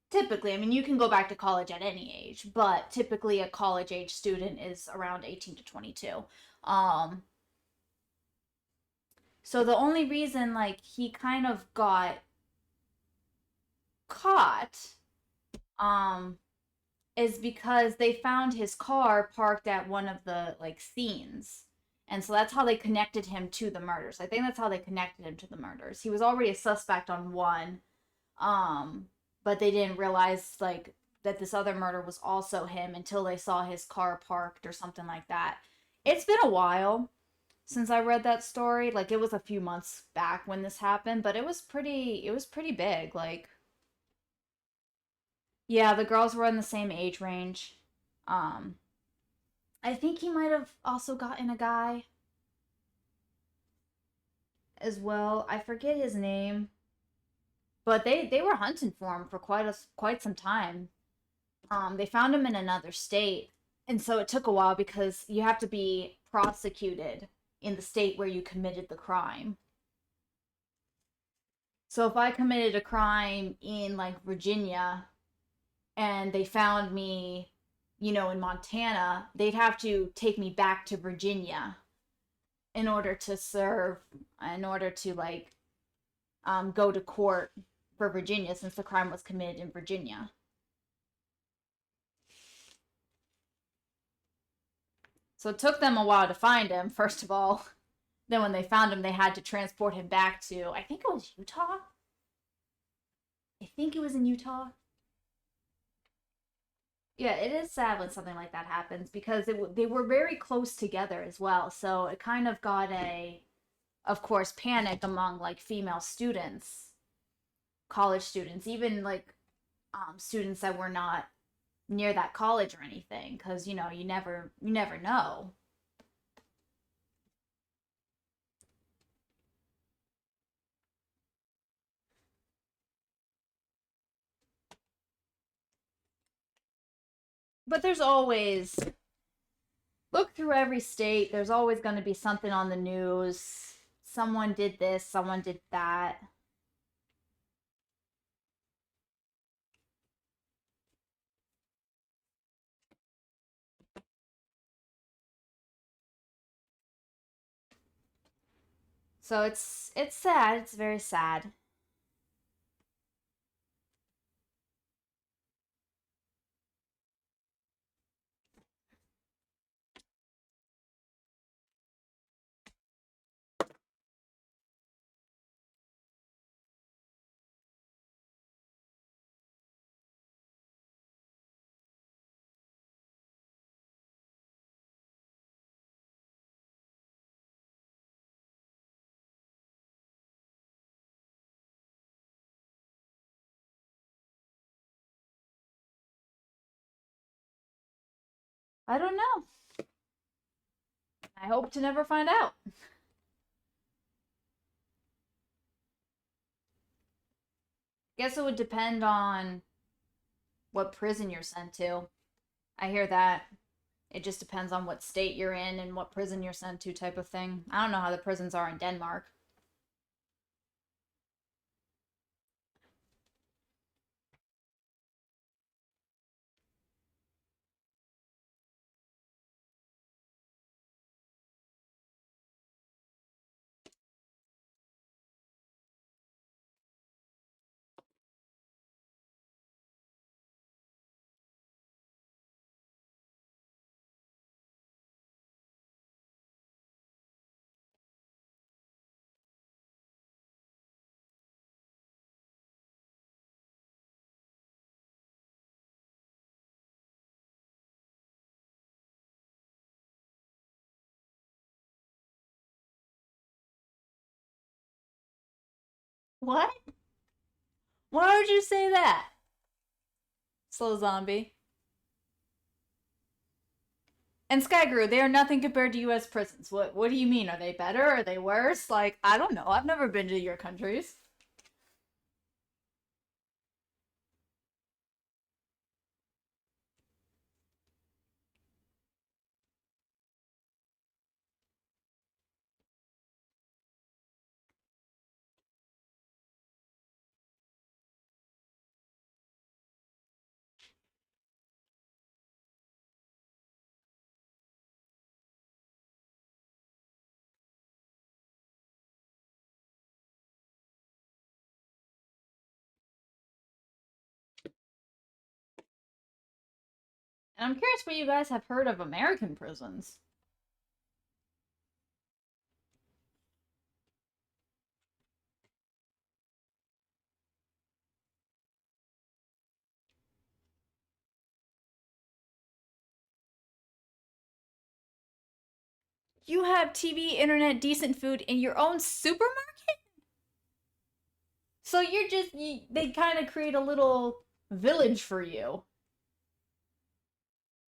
Typically, I mean, you can go back to college at any age, but typically a college age student is around 18 to 22. Um so the only reason like he kind of got caught um is because they found his car parked at one of the like scenes. And so that's how they connected him to the murders. I think that's how they connected him to the murders. He was already a suspect on one, um, but they didn't realize like that this other murder was also him until they saw his car parked or something like that. It's been a while since I read that story. Like it was a few months back when this happened, but it was pretty big. Like yeah, the girls were in the same age range. Um, I think he might have also gotten a guy as well. I forget his name, but they were hunting for him for quite some time. They found him in another state, And so it took a while because you have to be prosecuted in the state where you committed the crime. So if I committed a crime in like Virginia and they found me, in Montana, they'd have to take me back to Virginia in order to serve, in order to like go to court for Virginia since the crime was committed in Virginia. So it took them a while to find him, first of all. Then when they found him, they had to transport him back to, I think it was Utah. I think it was in Utah. Yeah, it is sad when something like that happens because they were very close together as well. So it kind of got of course, panic among like female students, college students, even like students that were not near that college or anything, because you never know. But there's always look through every state. There's always going to be something on the news. Someone did this, someone did that. So it's sad. It's very sad. I don't know. I hope to never find out. Guess it would depend on what prison you're sent to. I hear that. It just depends on what state you're in and what prison you're sent to, type of thing. I don't know how the prisons are in Denmark. What? Why would you say that? Slow zombie. And Skygrew, they are nothing compared to US prisons. What do you mean? Are they better? Are they worse? Like, I don't know. I've never been to your countries. And I'm curious what you guys have heard of American prisons. You have TV, internet, decent food in your own supermarket? So they kind of create a little village for you.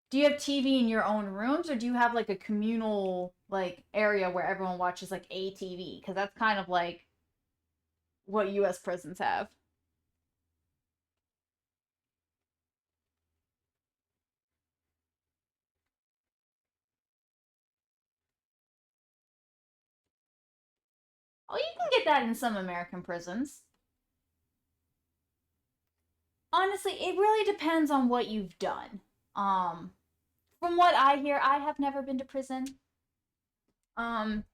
Do you have TV in your own rooms, or do you have like a communal like area where everyone watches like a TV? Because that's kind of like what US prisons have. Oh, you can get that in some American prisons. Honestly, it really depends on what you've done. Um, from what I hear, I have never been to prison. Um,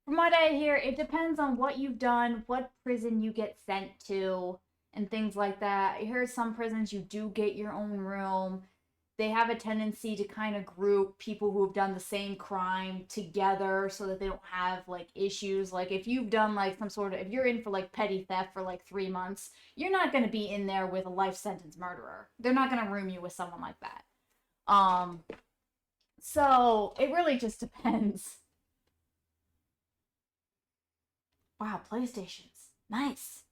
from what I hear, it depends on what you've done, what prison you get sent to, and things like that. I hear some prisons you do get your own room. They have a tendency to kind of group people who have done the same crime together so that they don't have like issues. Like if you've done like some sort of, if you're in for like petty theft for like 3 months, you're not going to be in there with a life sentence murderer. They're not going to room you with someone like that. Um, so it really just depends. Wow, PlayStations. Nice.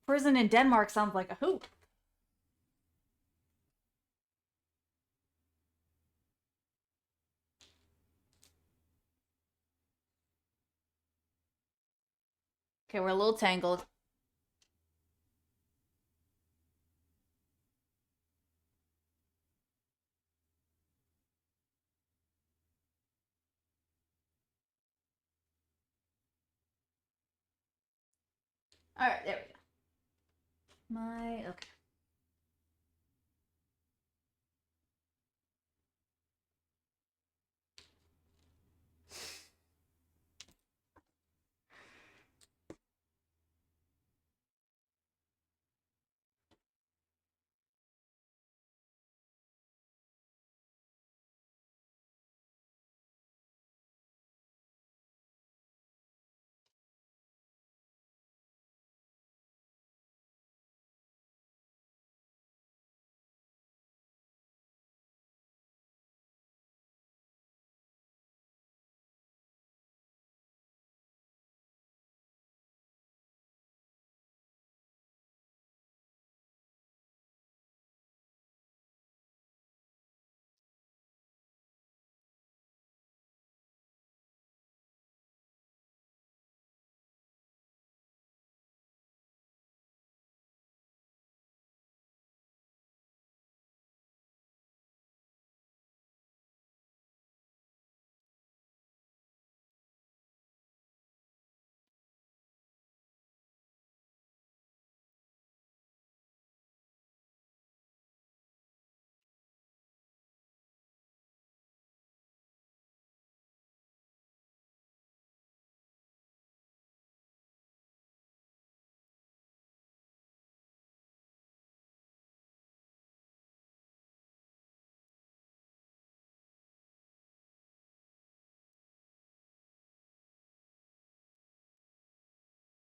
Prison in Denmark sounds like a hoot. Okay, we're a little tangled. All right, there we go. Okay.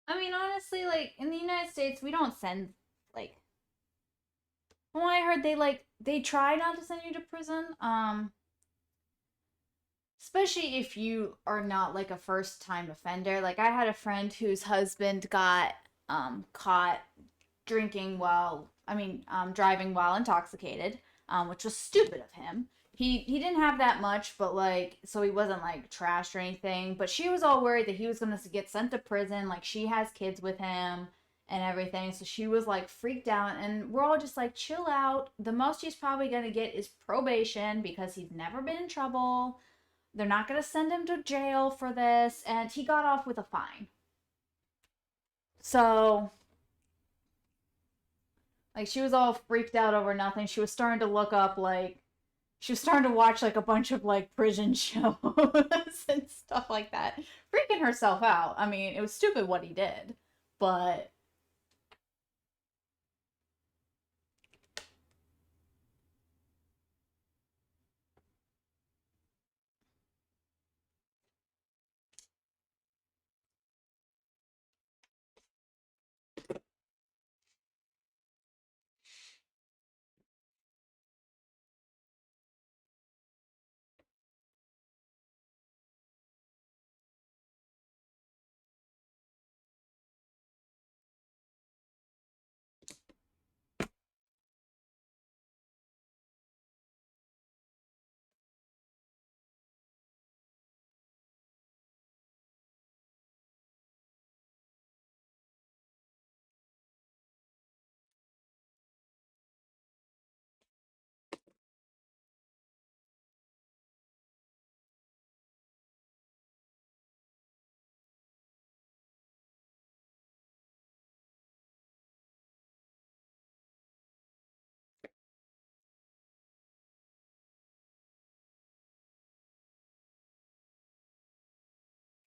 I mean, honestly, like in the United States, we don't send like. From what I heard, they try not to send you to prison. Especially if you are not like a first time offender. Like I had a friend whose husband got caught drinking while driving while intoxicated, which was stupid of him. He didn't have that much, but like so he wasn't like trashed or anything. But she was all worried that he was gonna get sent to prison. Like she has kids with him and everything, so she was like freaked out. And we're all just like, chill out. The most he's probably gonna get is probation because he's never been in trouble. They're not gonna send him to jail for this, and he got off with a fine. So like she was all freaked out over nothing. She was starting to look up like she was starting to watch like a bunch of like prison shows and stuff like that. Freaking herself out. I mean, it was stupid what he did. But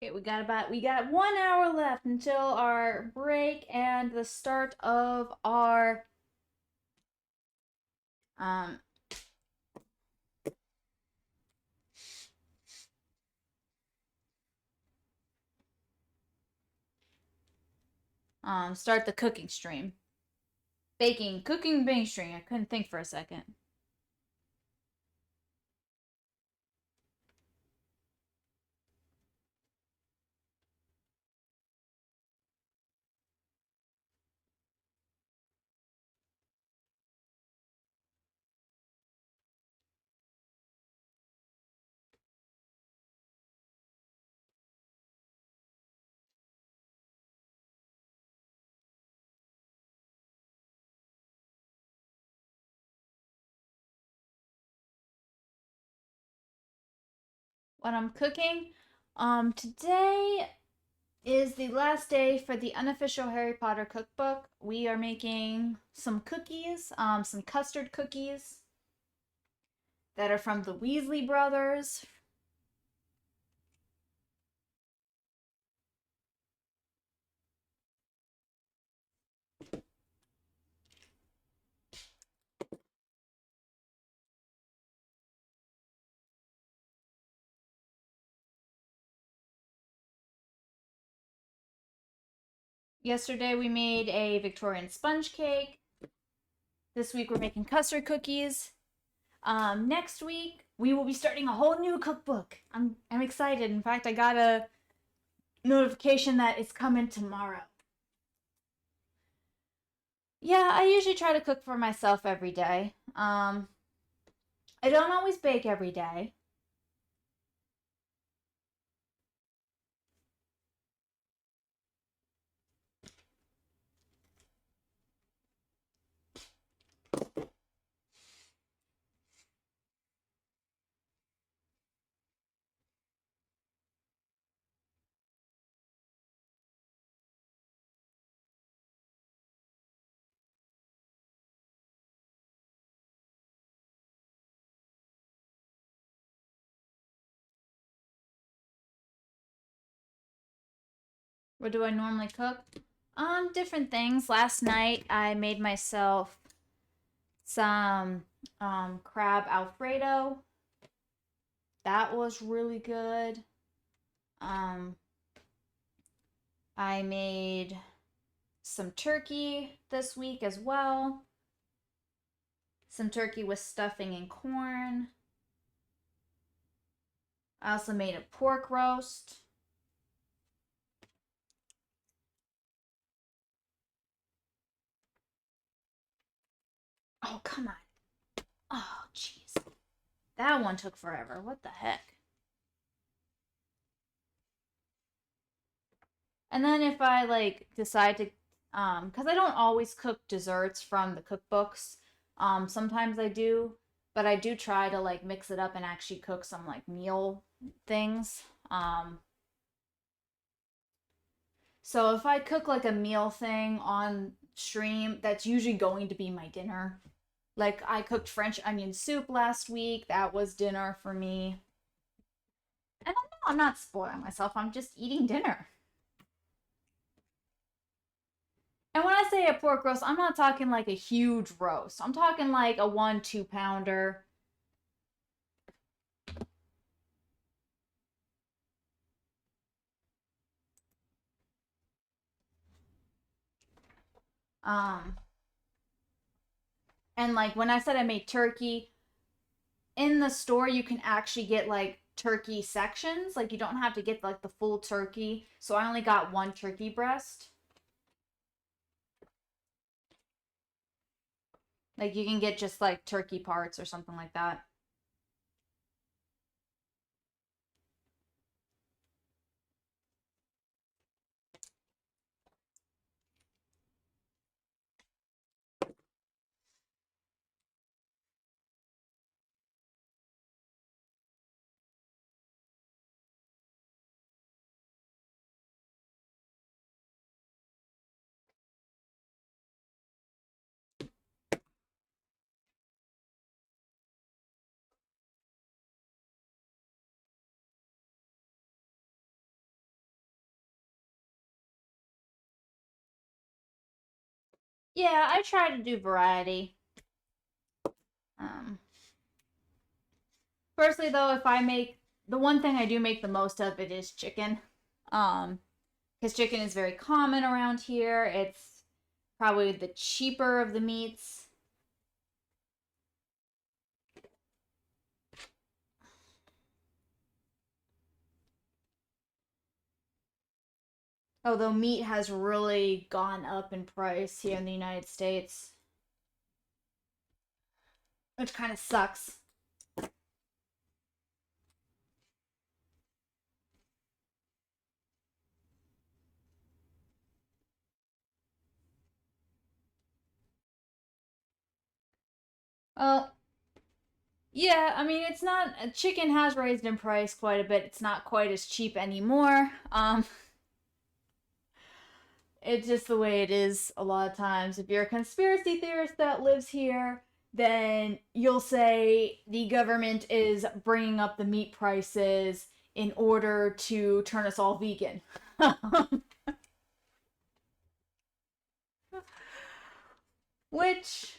Okay, we got 1 hour left until our break and the start of our um start the cooking stream. Cooking, baking stream. I couldn't think for a second. What I'm cooking, today is the last day for the unofficial Harry Potter cookbook. We are making some cookies, some custard cookies that are from the Weasley brothers. Yesterday we made a Victorian sponge cake. This week we're making custard cookies. Next week we will be starting a whole new cookbook. I'm excited. In fact, I got a notification that it's coming tomorrow. Yeah, I usually try to cook for myself every day. I don't always bake every day. What do I normally cook? Different things. Last night I made myself some crab alfredo. That was really good. Um, I made some turkey this week as well. Some turkey with stuffing and corn. I also made a pork roast. Oh, come on. Oh, jeez. That one took forever. What the heck? And then if I like decide to cuz I don't always cook desserts from the cookbooks. Sometimes I do, but I do try to like mix it up and actually cook some like meal things. So if I cook like a meal thing on stream, that's usually going to be my dinner. Like I cooked French onion soup last week. That was dinner for me. And I'm not spoiling myself. I'm just eating dinner. And when I say a pork roast, I'm not talking like a huge roast. I'm talking like a 1-2 pounder. Um, and like when I said I made turkey, in the store you can actually get like turkey sections. Like you don't have to get like the full turkey. So I only got one turkey breast. Like you can get just like turkey parts or something like that. Yeah, I try to do variety. Um, Firstly, though, if I make the one thing I do make the most of it is chicken. Um, because chicken is very common around here. It's probably the cheaper of the meats. Although meat has really gone up in price here in the United States, which kind of sucks. Well, yeah, I mean, it's not. Chicken has raised in price quite a bit. It's not quite as cheap anymore. It's just the way it is a lot of times. If you're a conspiracy theorist that lives here, then you'll say the government is bringing up the meat prices in order to turn us all vegan. Which,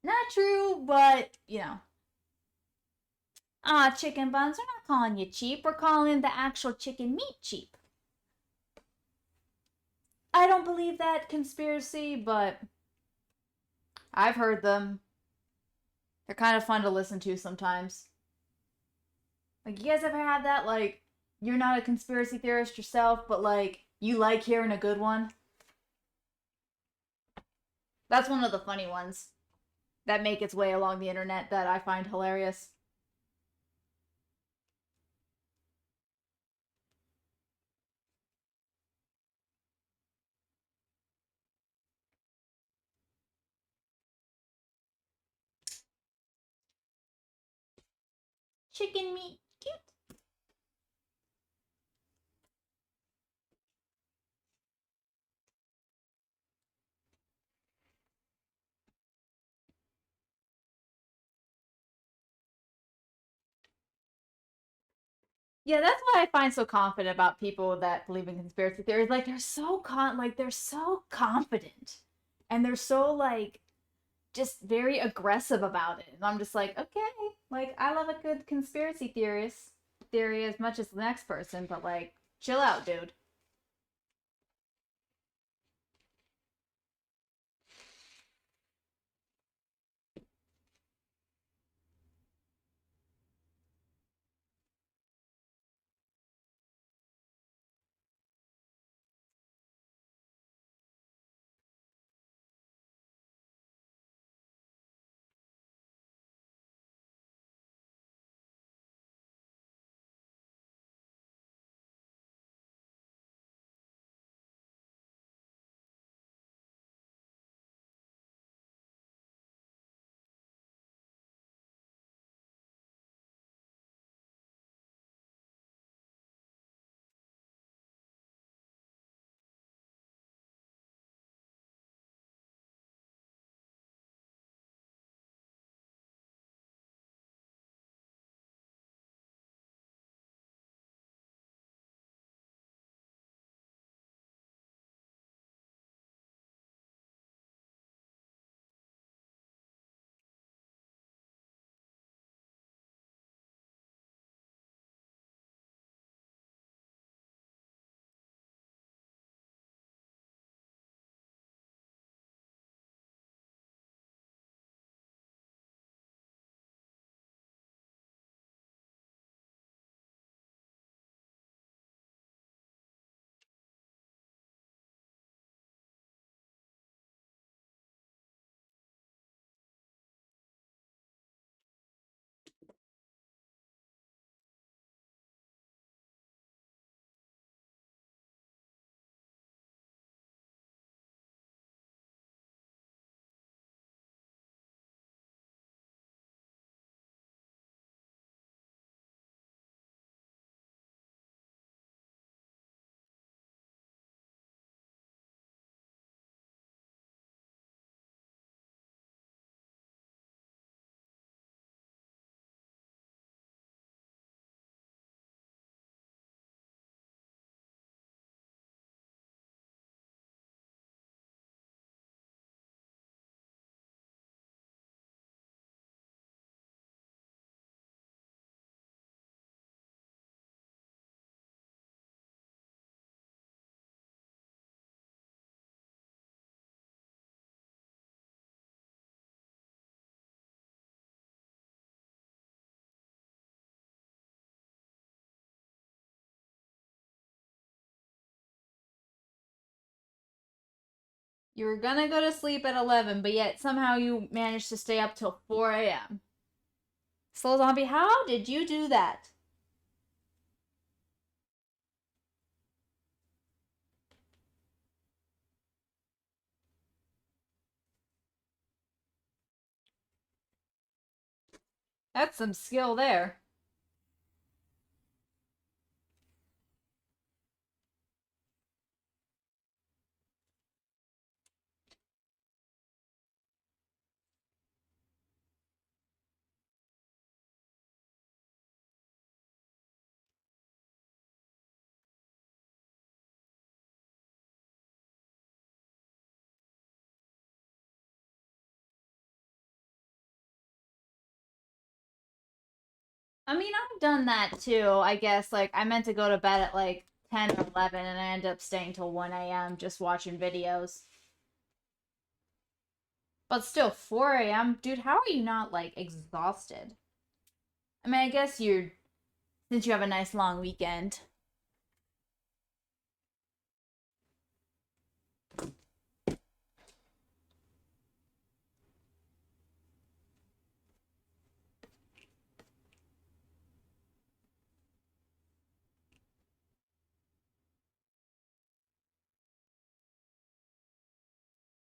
not true, but, chicken buns, we're not calling you cheap. We're calling the actual chicken meat cheap. I don't believe that conspiracy, but I've heard them. They're kind of fun to listen to sometimes. Like, you guys ever have that? Like, you're not a conspiracy theorist yourself, but like, you like hearing a good one? That's one of the funny ones that make its way along the internet that I find hilarious. Chicken meat, cute. Yeah, that's what I find so confident about people that believe in conspiracy theories. Like, they're so confident, and they're so like just very aggressive about it. And I'm just like, okay, like I love a good conspiracy theory as much as the next person, but like, chill out, dude. You were gonna go to sleep at 11, but yet somehow you managed to stay up till 4 a.m. Slow Zombie, how did you do that? That's some skill there. I mean, I've done that too. I guess like I meant to go to bed at like 10 or 11 and I ended up staying till 1 a.m. just watching videos. But still 4 a.m. Dude, how are you not like exhausted? I mean, I guess you're since you have a nice long weekend.